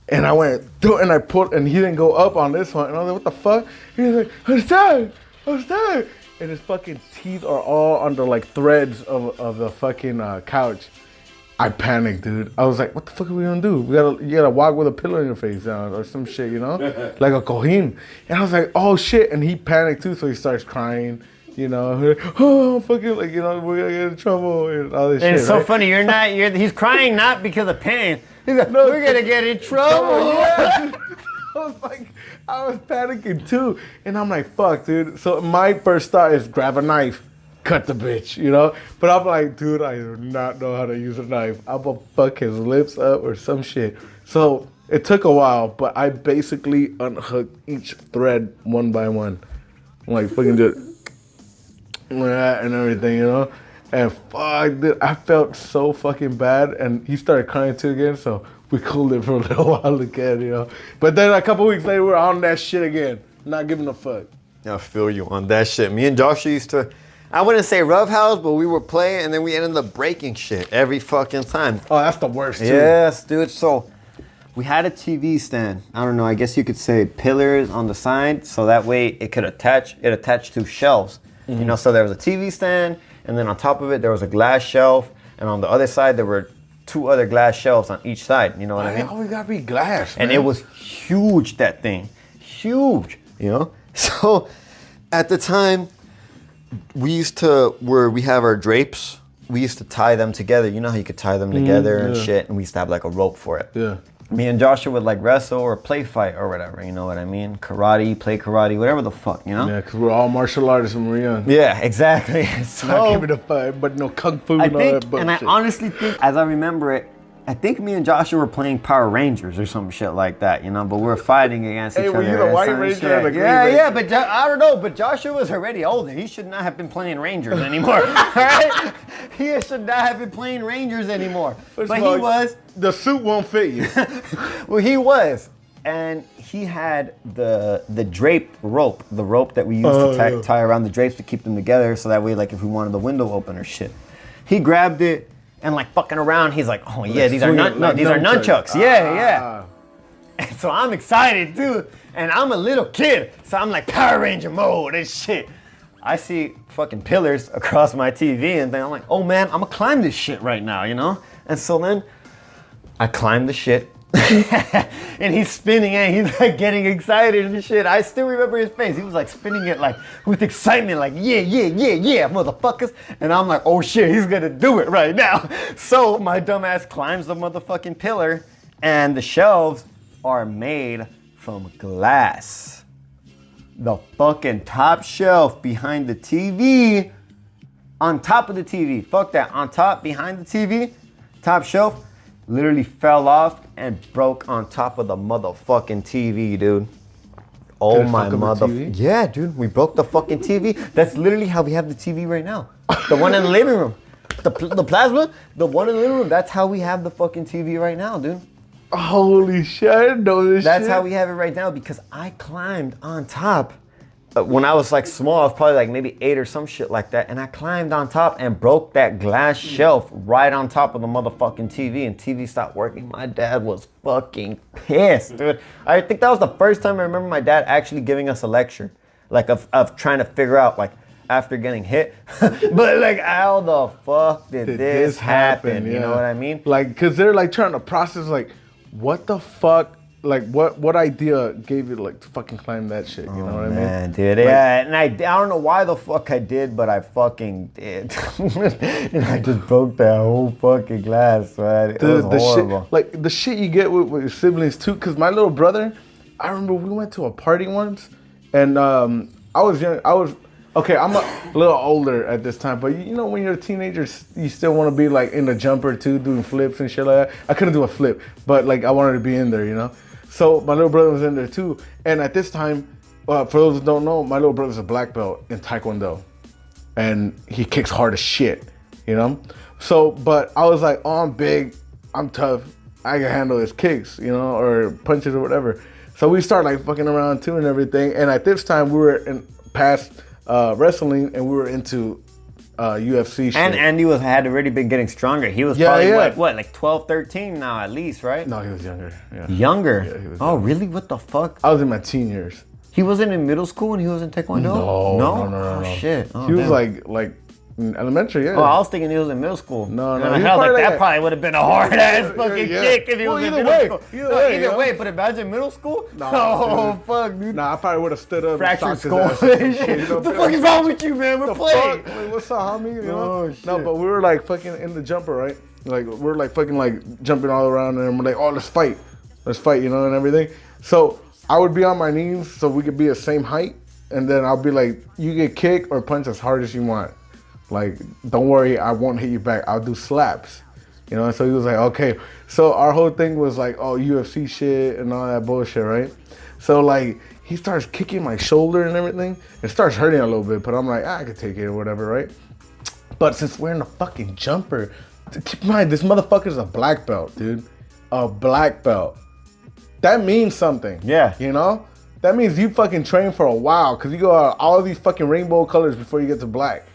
And I went, and I pulled, and he didn't go up on this one. And I was like, what the fuck? He was like, what's that? And his fucking teeth are all under like threads of the fucking couch. I panicked, dude. I was like, what the fuck are we gonna do? You gotta walk with a pillow in your face or some shit, you know? Like a cojín. And I was like, oh shit. And he panicked too, so he starts crying, you know? Oh, fucking, like, you know, we're gonna get in trouble and all this shit. And it's so right? funny, he's crying not because of pain. He's like, no, we're gonna get in trouble. Yeah. I was panicking too. And I'm like, fuck, dude. So my first thought is grab a knife. Cut the bitch, you know? But I'm like, dude, I do not know how to use a knife. I'm gonna fuck his lips up or some shit. So it took a while, but I basically unhooked each thread one by one. I'm like, fucking just and everything, you know? And fuck, dude, I felt so fucking bad. And he started crying too again, so we cooled it for a little while again, you know? But then a couple weeks later, we're on that shit again. Not giving a fuck. I feel you on that shit. Me and Joshua used to, I wouldn't say roughhouse, but we were playing and then we ended up breaking shit every fucking time. Oh, that's the worst too. Yes, dude. So we had a TV stand. I don't know, I guess you could say pillars on the side so that way it could attach. It attached to shelves. You know, so there was a TV stand, and then on top of it there was a glass shelf, and on the other side there were 2 other glass shelves on each side. You know what I mean? It always gotta be glass, man. And it was huge, that thing. Huge, you know? So at the time, we used to, where we have our drapes, we used to tie them together. You know how you could tie them together and shit, and we used to have like a rope for it. Yeah. Me and Joshua would like wrestle or play fight or whatever, you know what I mean? Karate, play karate, whatever the fuck, you know? Yeah, because we're all martial artists when we're young. Yeah, exactly. So, Not keeping a fight, but no kung fu I and all think, that bullshit. and I honestly think, as I remember it, I think me and Joshua were playing Power Rangers or some shit like that, you know, but we're fighting against each other. Were you the and White some Ranger shit. or the Green Yeah, Ranger? yeah, but I don't know, but Joshua was already older. He should not have been playing Rangers anymore, right? He should not have been playing Rangers anymore. First But of all, he was. The suit won't fit you. Well, he was. And he had the drape rope, the rope that we used to tie around the drapes to keep them together, so that way, like, if we wanted the window open or shit. He grabbed it. And like fucking around, he's like, oh yeah, these are nunchucks. Yeah. And so I'm excited too. And I'm a little kid. So I'm like Power Ranger mode and shit. I see fucking pillars across my TV and then I'm like, oh man, I'm gonna climb this shit right now, you know? And so then I climbed the shit. And he's spinning and he's like getting excited and shit. I still remember his face. He was like spinning it like with excitement, like yeah, motherfuckers. And I'm like, oh shit, he's gonna do it right now. So my dumbass climbs the motherfucking pillar, and the shelves are made from glass. The fucking top shelf behind the TV, on top of the TV, fuck that, on top behind the TV, top shelf, literally fell off and broke on top of the motherfucking TV, dude. Oh my mother. Yeah, dude, we broke the fucking TV. That's literally how we have the TV right now. The one in the living room. The plasma, the one in the living room, that's how we have the fucking TV right now, dude. Holy shit, I didn't know this That's shit. how we have it right now because I climbed on top. When I was like small, I was probably like maybe 8 or some shit like that. And I climbed on top and broke that glass shelf right on top of the motherfucking TV. And TV stopped working. My dad was fucking pissed, dude. I think that was the first time I remember my dad actually giving us a lecture. Like of trying to figure out like after getting hit. But like how the fuck did this happen? You know what I mean? Like, cause they're like trying to process like, what the fuck? Like what idea gave you like to fucking climb that shit? You know what I mean? Man, dude, like, yeah, and I don't know why the fuck I did, but I fucking did. And I just broke that whole fucking glass, man. It was horrible. Shit, like the shit you get with your siblings too. Cause my little brother, I remember we went to a party once, and I was young. Okay, I'm a little older at this time, but you know when you're a teenager, you still want to be like in a jumper too, doing flips and shit like that. I couldn't do a flip, but like I wanted to be in there, you know? So my little brother was in there too. And at this time, for those who don't know, my little brother's a black belt in Taekwondo. And he kicks hard as shit, you know? So, but I was like, oh, I'm big, I'm tough, I can handle his kicks, you know, or punches or whatever. So we start like fucking around too and everything. And at this time, we were in past wrestling, and we were into UFC shit. And Andy had already been getting stronger. He was probably what, like 12, 13 now at least, right? No, he was younger. Yeah. Younger? Yeah, he was younger. Really? What the fuck? I was in my teen years. He wasn't in middle school when he was in Taekwondo? No. Oh, shit. Oh, he was like in elementary, yeah. Oh, I was thinking he was in middle school. No. And I was like, that probably would have been a hard ass fucking kick if he was in middle school. Either way, but imagine middle school? No, fuck, dude. Nah, I probably would have stood up fractured and skull. What the fuck is wrong with you, man? We're playing. Like, what's up, homie? You know? Oh, shit. No, but we were like fucking in the jumper, right? Like we're like fucking like jumping all around, and we're like, oh, let's fight, you know, and everything. So I would be on my knees so we could be the same height, and then I'll be like, you get kick or punch as hard as you want. Like, don't worry, I won't hit you back. I'll do slaps. You know, so he was like, okay. So our whole thing was like, oh, UFC shit and all that bullshit, right? So like, he starts kicking my shoulder and everything. It starts hurting a little bit, but I'm like, I can take it or whatever, right? But since we're in a fucking jumper, keep in mind, this motherfucker's a black belt, dude. A black belt. That means something. Yeah. You know? That means you fucking train for a while, because you go out all these fucking rainbow colors before you get to black.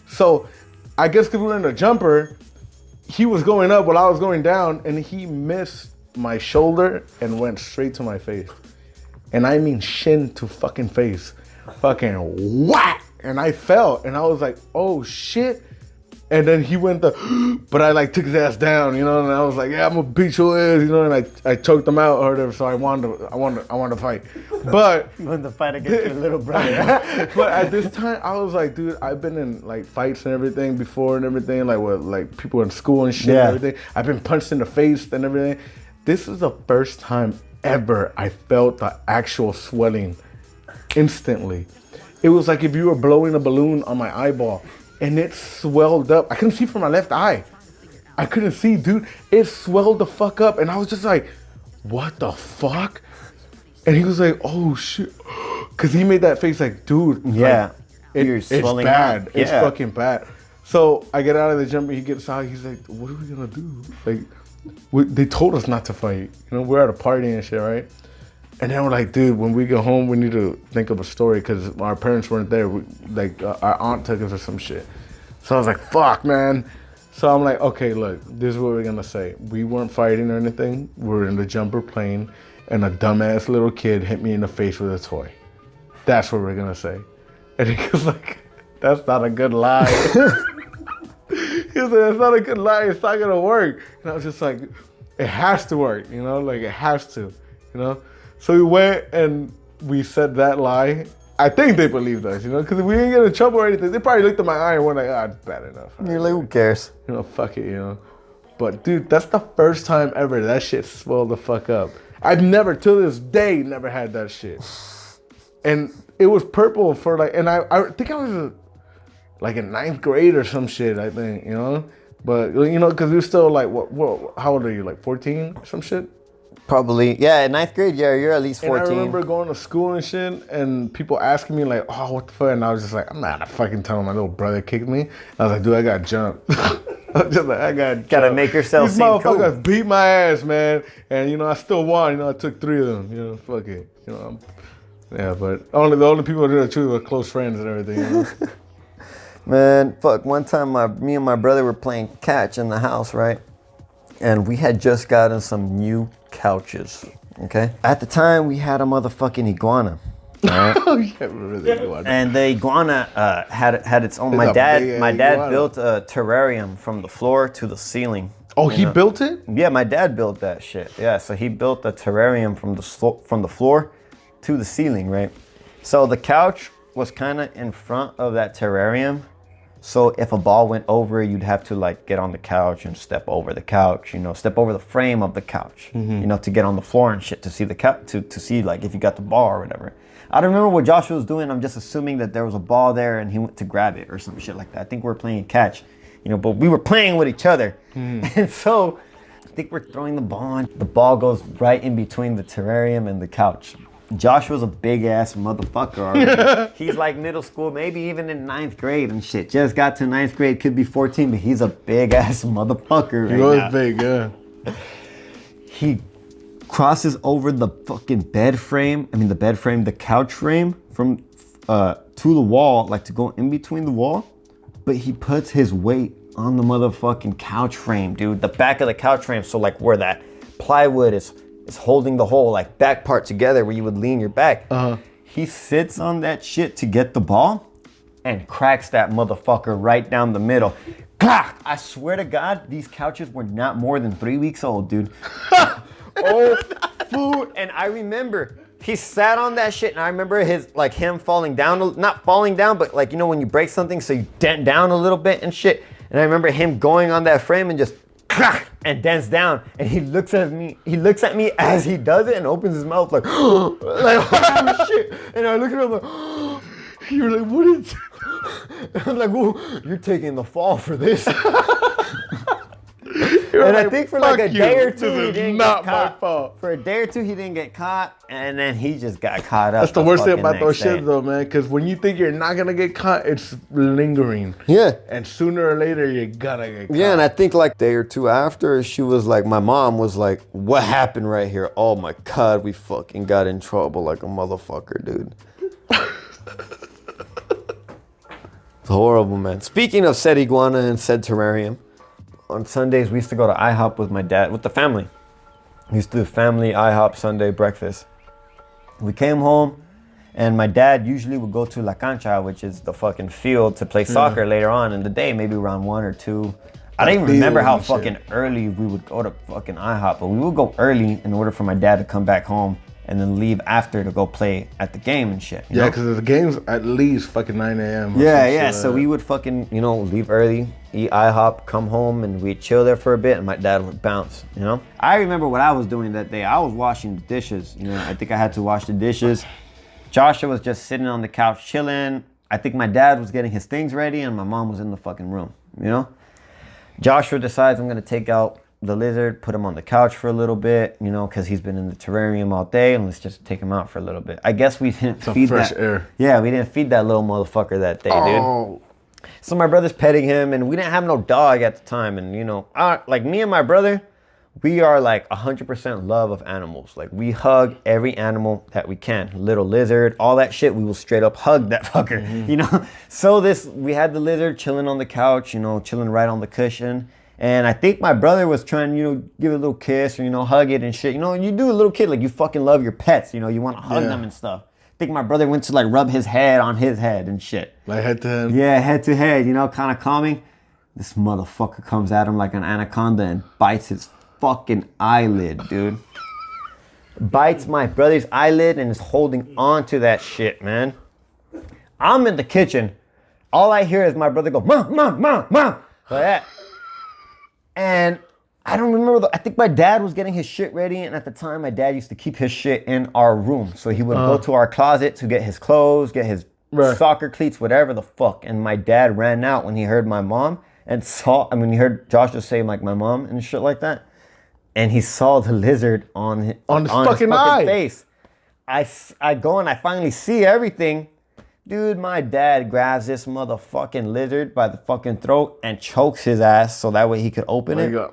So I guess because we were in a jumper, he was going up while I was going down, and he missed my shoulder and went straight to my face. And I mean shin to fucking face. Fucking whack! and I fell, and I was like, oh shit. And then he went but I like took his ass down, you know, and I was like, yeah, I'm gonna beat your ass, you know, and I choked him out or whatever. So I wanted to fight, but You wanted to fight against your little brother. but at this time I was like, dude, I've been in like fights and everything before and everything, like with like people in school and shit and everything. I've been punched in the face and everything. This is the first time ever I felt the actual swelling instantly. It was like if you were blowing a balloon on my eyeball. And it swelled up. I couldn't see from my left eye. I couldn't see, dude. It swelled the fuck up. And I was just like, what the fuck? And he was like, oh shit. Cause he made that face like, dude. Yeah. Like, it's bad. Yeah. It's fucking bad. So I get out of the jump and he gets out. He's like, what are we gonna do? Like, they told us not to fight. You know, we're at a party and shit, right? And then we're like, dude, when we go home, we need to think of a story because our parents weren't there. Our aunt took us or some shit. So I was like, fuck, man. So I'm like, okay, look, this is what we're going to say. We weren't fighting or anything. We were in the jumper playing, and a dumbass little kid hit me in the face with a toy. That's what we're going to say. And he was like, that's not a good lie. He was like, that's not a good lie. It's not going to work. And I was just like, it has to work, you know? Like, it has to, you know? So we went and we said that lie. I think they believed us, you know, because if we didn't get in trouble or anything, they probably looked at my eye and were like, it's bad enough. You're like, who cares? You know, fuck it, you know. But dude, that's the first time ever that shit swelled the fuck up. I've never, till this day, never had that shit. And it was purple for like, and I think I was like in 9th grade or some shit, I think, you know. But, you know, because we were still like, how old are you, like 14 or some shit? Probably, yeah, in 9th grade, yeah, you're at least 14. And I remember going to school and shit, and people asking me like, oh, what the fuck? And I was just like, I'm not fucking telling my little brother kicked me. I was like, dude, I got jumped. I was just like, I got Gotta make yourself These seem cool. motherfuckers beat my ass, man. And, you know, I still won. You know, I took 3 of them. You know, fuck it. You know, yeah, but the only people that truly were close friends and everything, you know? Man, fuck, one time me and my brother were playing catch in the house, right? And we had just gotten some new couches, okay? At the time, we had a motherfucking iguana. Right? Oh, yeah, remember the iguana. And the iguana had its own. My dad built a terrarium from the floor to the ceiling. Oh, he built it? Yeah, my dad built that shit. Yeah, so he built a terrarium from the floor to the ceiling, right? So the couch was kind of in front of that terrarium. So if a ball went over, you'd have to like get on the couch and step over the couch, you know, step over the frame of the couch, you know, to get on the floor and shit to see the to see like if you got the ball or whatever. I don't remember what Joshua was doing. I'm just assuming that there was a ball there and he went to grab it or some shit like that. I think we were playing catch, you know, but we were playing with each other. And so I think we're throwing the ball and the ball goes right in between the terrarium and the couch. Joshua's a big ass motherfucker already. He's like middle school, maybe even in 9th grade and shit. Just got to 9th grade, could be 14, but he's a big ass motherfucker right now. He was big, yeah. He crosses over the fucking the couch frame from to the wall, like to go in between the wall, but he puts his weight on the motherfucking couch frame, dude. The back of the couch frame, so like where that plywood is holding the whole like back part together where you would lean your back. He sits on that shit to get the ball and cracks that motherfucker right down the middle. Clack! I swear to God, these couches were not more than 3 weeks old, dude. Oh, food. And I remember he sat on that shit and I remember him falling down, not falling down, but like, you know, when you break something, so you dent down a little bit and shit. And I remember him going on that frame and just and dents down, and he looks at me as he does it and opens his mouth like, like oh shit. And I look at him like, you're like, what is it? I'm like, whoa, you're taking the fall for this. And like, I think for like a day or two, he didn't get caught. For a day or two, he didn't get caught, and then he just got caught up. That's the worst thing about those shit, though, man. Because when you think you're not gonna get caught, it's lingering. Yeah. And sooner or later, you're gonna get caught. Yeah, and I think like a day or two after, she was like, my mom was like, "What happened right here? Oh my God, we fucking got in trouble like a motherfucker, dude." It's horrible, man. Speaking of said iguana and said terrarium. On Sundays, we used to go to IHOP with my dad, with the family. We used to do family IHOP Sunday breakfast. We came home, And my dad usually would go to La Cancha, which is the fucking field, to play soccer later on in the day, maybe around 1 or 2. I don't even remember how fucking early we would go to fucking IHOP, but we would go early in order for my dad to come back home and then leave after to go play at the game and shit. Yeah, because the game's at least fucking 9 a.m. Yeah. So we would fucking, leave early, eat IHOP, come home, and we'd chill there for a bit, and my dad would bounce, I remember what I was doing that day. I was washing the dishes. I think I had to wash the dishes. Joshua was just sitting on the couch chilling. I think my dad was getting his things ready, and my mom was in the fucking room, Joshua decides I'm going to take out the lizard, put him on the couch for a little bit, because he's been in the terrarium all day, and let's just take him out for a little bit. I guess we didn't feed fresh air. Yeah, we didn't feed that little motherfucker that day, dude. So my brother's petting him, and we didn't have no dog at the time, and like me and my brother, we are like 100% love of animals. Like we hug every animal that we can. Little lizard, all that shit, we will straight up hug that fucker, So we had the lizard chilling on the couch, chilling right on the cushion. And I think my brother was trying, give it a little kiss or, hug it and shit. You do a little kid, like you fucking love your pets, you want to hug them and stuff. I think my brother went to like rub his head on his head and shit. Like head to head? Yeah, head to head, kind of calming. This motherfucker comes at him like an anaconda and bites his fucking eyelid, dude. Bites my brother's eyelid and is holding on to that shit, man. I'm in the kitchen. All I hear is my brother go, Mom, Mom, Mom, Mom. Like that. And I don't remember. I think my dad was getting his shit ready. And at the time, my dad used to keep his shit in our room. So he would go to our closet to get his clothes, get his soccer cleats, whatever the fuck. And my dad ran out when he heard my mom and he heard Joshua say like my mom and shit like that. And he saw the lizard on his fucking face. I go and I finally see everything. Dude, my dad grabs this motherfucking lizard by the fucking throat and chokes his ass so that way he could open it.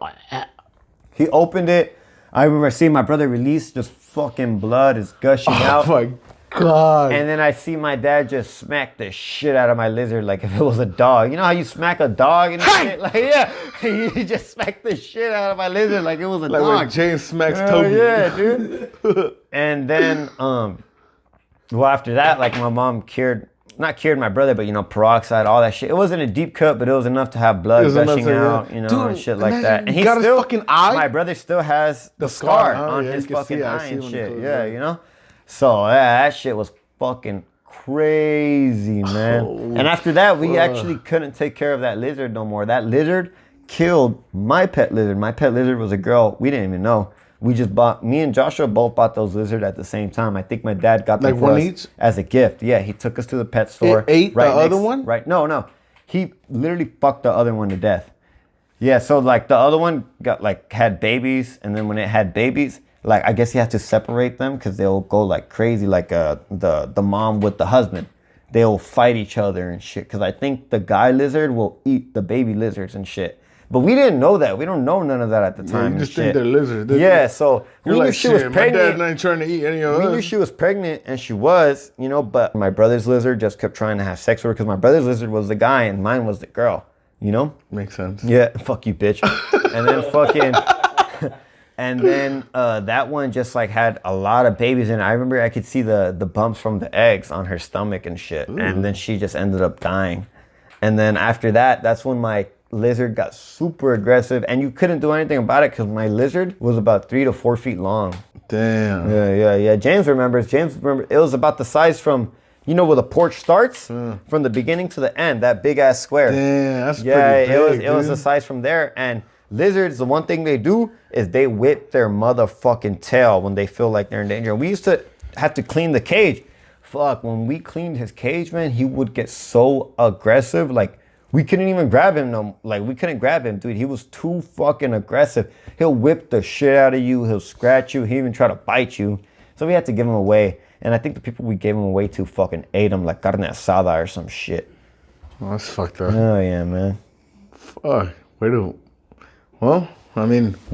He opened it. I remember seeing my brother release, just fucking blood is gushing out. Oh my God. And then I see my dad just smack the shit out of my lizard like if it was a dog. You know how you smack a dog and shit? Like, yeah. He just smacked the shit out of my lizard like it was a dog. Like when James smacks Toby. Yeah, dude. And then, well, after that, like my mom not cured my brother, but peroxide, all that shit. It wasn't a deep cut, but it was enough to have blood gushing out, dude, and shit like that. And he got his fucking eye. My brother still has the scar on his fucking eye and shit. Yeah, So that shit was fucking crazy, man. And after that, we actually couldn't take care of that lizard no more. That lizard killed my pet lizard. My pet lizard was a girl. We didn't even know. Me and Joshua both bought those lizards at the same time. I think my dad got them for us each? As a gift. Yeah, he took us to the pet store. It ate the other one? Right, no. He literally fucked the other one to death. Yeah, so like the other one had babies, and then when it had babies, like I guess he had to separate them because they'll go like crazy, like the mom with the husband. They'll fight each other and shit. Because I think the guy lizard will eat the baby lizards and shit. But we didn't know that. We don't know none of that at the time. You just think they're lizards. Yeah, so we knew she was pregnant. My dad ain't trying to eat any of us. We knew she was pregnant, and she was, but my brother's lizard just kept trying to have sex with her because my brother's lizard was the guy and mine was the girl, Makes sense. Yeah, fuck you, bitch. And then that one just like had a lot of babies in it. I remember I could see the bumps from the eggs on her stomach and shit. Ooh. And then she just ended up dying. And then after that, that's when my lizard got super aggressive, and you couldn't do anything about it because my lizard was about 3 to 4 feet long. Damn. Yeah. James remembers. It was about the size from, where the porch starts, from the beginning to the end, that big ass square. Damn, that's pretty big, it was the size from there. And lizards, the one thing they do is they whip their motherfucking tail when they feel like they're in danger. We used to have to clean the cage. Fuck, when we cleaned his cage, man, he would get so aggressive, like. We couldn't even grab him. We couldn't grab him, dude. He was too fucking aggressive. He'll whip the shit out of you. He'll scratch you. He even try to bite you. So we had to give him away. And I think the people we gave him away to fucking ate him like carne asada or some shit. Oh, that's fucked up. Oh, yeah, man. Fuck. Way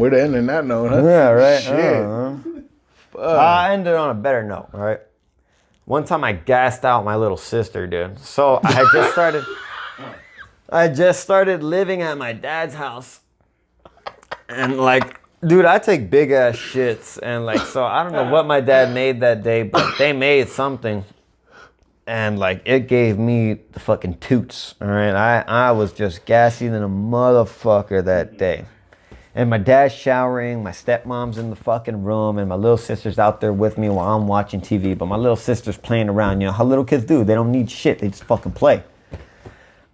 to end in that note, huh? Yeah, right. Shit. I ended on a better note, all right? One time I gassed out my little sister, dude. So I just started living at my dad's house. And dude, I take big ass shits. And so I don't know what my dad made that day, but they made something. And like it gave me the fucking toots. All right, I was just gassy than a motherfucker that day. And my dad's showering, my stepmom's in the fucking room, and my little sister's out there with me while I'm watching TV. But my little sister's playing around. You know how little kids do? They don't need shit. They just fucking play.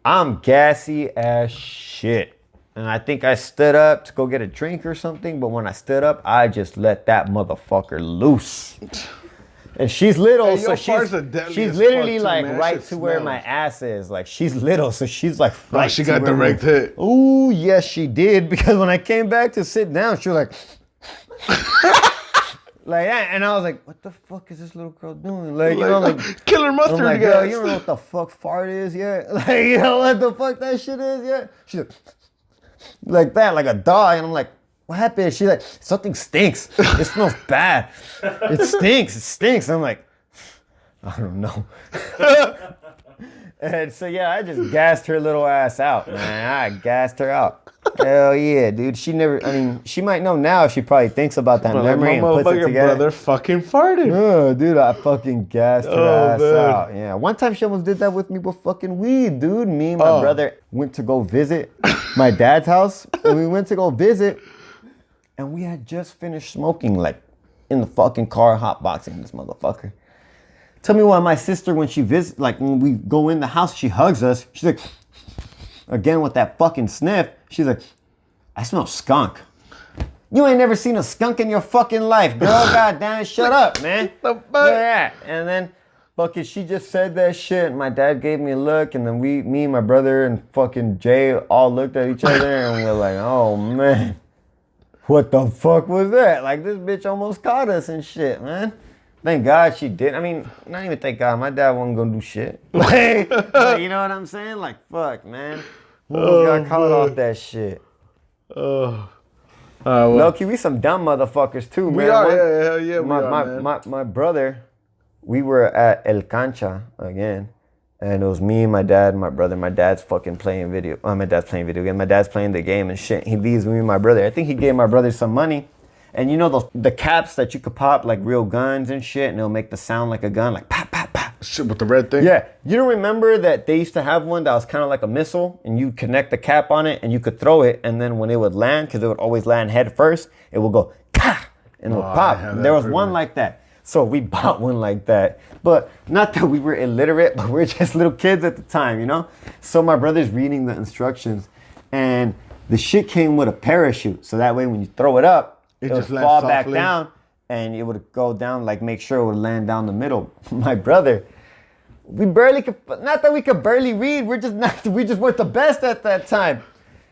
I'm gassy as shit. And I think I stood up to go get a drink or something. But when I stood up, I just let that motherfucker loose. And she's little, so she's literally like right to where my ass is. Like she's little, so she's like right. She got direct hit. Ooh, yes, she did. Because when I came back to sit down, she was like, like that, and I was like, "What the fuck is this little girl doing?" Like, you know, like killer mustard. I'm like, girl, you don't know what the fuck fart is yet. Like, you know what the fuck that shit is yet. She's like that, like a dog, and I'm like, what happened? She's like, something stinks. It smells bad. It stinks. I'm like, I don't know. And so, yeah, I just gassed her little ass out, man. I gassed her out. Hell yeah, dude. She might know now. She probably thinks about that memory and puts it together. Brother fucking farted. Oh, dude, I fucking gassed her ass out. Yeah, one time she almost did that with me with fucking weed, dude. Me and my brother went to go visit my dad's house, and we went to go visit. And we had just finished smoking, like, in the fucking car, hotboxing this motherfucker. Tell me why my sister, when she visits, like, when we go in the house, she hugs us. She's like, again with that fucking sniff. She's like, I smell skunk. You ain't never seen a skunk in your fucking life, girl. God damn it, shut up, man. The fuck? Yeah. And then, fucking, she just said that shit. And my dad gave me a look. And then me, my brother, and fucking Jay all looked at each other. And we were like, oh, man. What the fuck was that? Like, this bitch almost caught us and shit, man. Thank God she did. I mean, not even thank God. My dad wasn't gonna do shit. Like, you know what I'm saying? Like, fuck, man. We almost got caught off that shit. Lowkey, we some dumb motherfuckers too, man. We are, hell yeah, we are, man. My brother, we were at El Cancha again. And it was me, my dad, and my brother. My dad's fucking playing video. My dad's playing video game. My dad's playing the game and shit. He leaves me and my brother. I think he gave my brother some money. And you know the caps that you could pop like real guns and shit, and it'll make the sound like a gun, like pop, pop, pop. Shit with the red thing? Yeah. You don't remember that they used to have one that was kind of like a missile, and you connect the cap on it, and you could throw it, and then when it would land, because it would always land head first, it would go, ka, and it would pop. There was one like that. So we bought one like that. But not that we were illiterate, but we were just little kids at the time, you know? So my brother's reading the instructions, and the shit came with a parachute. So that way when you throw it up, it would fall back down, and it would go down, like make sure it would land down the middle. My brother, we barely could, not that we could barely read, we just weren't the best at that time.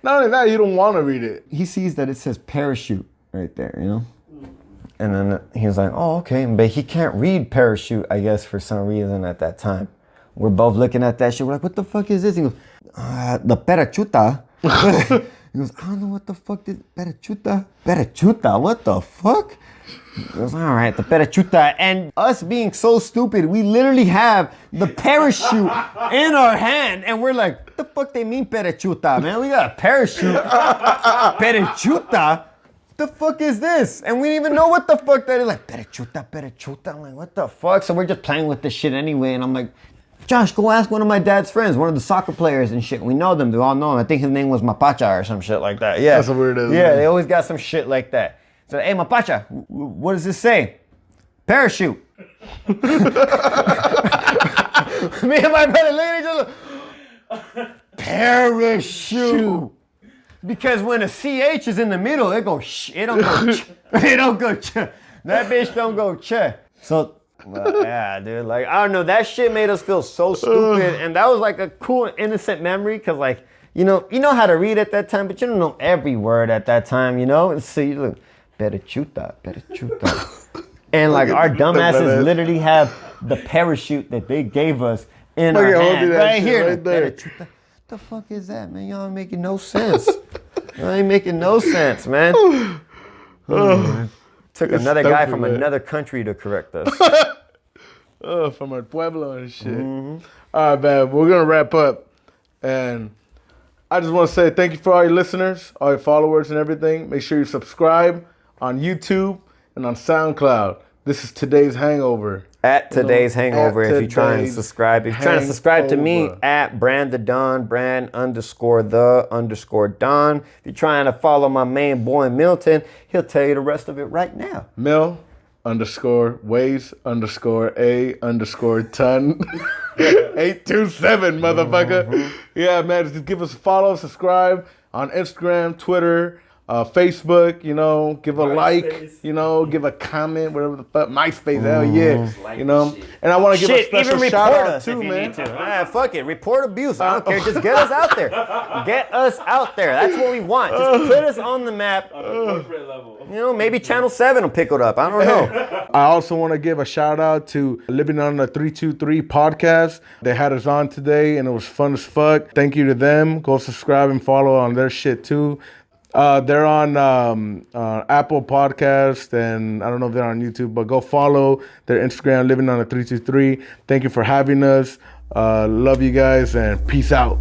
Not only that, you don't want to read it. He sees that it says parachute right there, you know? And then he was like, oh, okay. But he can't read parachute, I guess, for some reason at that time. We're both looking at that shit. We're like, what the fuck is this? He goes, the parachuta. He goes, I don't know what the fuck this parachuta. Parachuta, what the fuck? He goes, all right, the parachuta. And us being so stupid, we literally have the parachute in our hand. And we're like, what the fuck they mean parachuta, man? We got a parachute. Parachuta? The fuck is this? And we didn't even know what the fuck that is. Like, parachuta. I'm like, what the fuck? So we're just playing with this shit anyway. And I'm like, Josh, go ask one of my dad's friends, one of the soccer players and shit. We know them. They all know him. I think his name was Mapacha or some shit like that. Yeah. That's a weird ass Yeah, name. they always got some shit like that. So, hey, Mapacha, what does this say? Parachute. Me and my brother look at each other. Parachute. Because when a CH is in the middle, it goes sh. It don't go ch. It don't go ch. That bitch don't go ch. So, yeah, dude. Like, I don't know. That shit made us feel so stupid. And that was like a cool, innocent memory. Because, like, you know how to read at that time, but you don't know every word at that time, you know? So you look, parachuta. And, like, our dumbasses literally have the parachute that they gave us in our hand. Right here. Right there. Parachuta. The fuck is that, man? Y'all ain't making no sense. Y'all ain't making no sense, man. Took another guy from another country to correct us. From our pueblo and shit. Mm-hmm. All right, man. We're going to wrap up. And I just want to say thank you for all your listeners, all your followers and everything. Make sure you subscribe on YouTube and on SoundCloud. This is today's Hangover. At today's Hangover, if you're trying to subscribe. If you're trying to subscribe to me, at Brand the Don, Brand_the_Don. If you're trying to follow my main boy Milton, he'll tell you the rest of it right now. Mil_Ways_A_ton 827, motherfucker. Yeah, man, just give us a follow, subscribe on Instagram, Twitter, Facebook, you know, give a like, you know, give a comment, whatever the fuck. MySpace, hell yeah. You know? And I want to give a special shout out too, man. Fuck it. Report abuse. I don't care. Just get us out there. Get us out there. That's what we want. Just put us on the map. On a corporate level. You know, maybe Channel 7 will pick it up. I don't know. I also want to give a shout out to Living on the 323 podcast. They had us on today and it was fun as fuck. Thank you to them. Go subscribe and follow on their shit too. They're on Apple Podcast, and I don't know if they're on YouTube, but go follow their Instagram, Living on the 323. Thank you for having us. Love you guys, and peace out.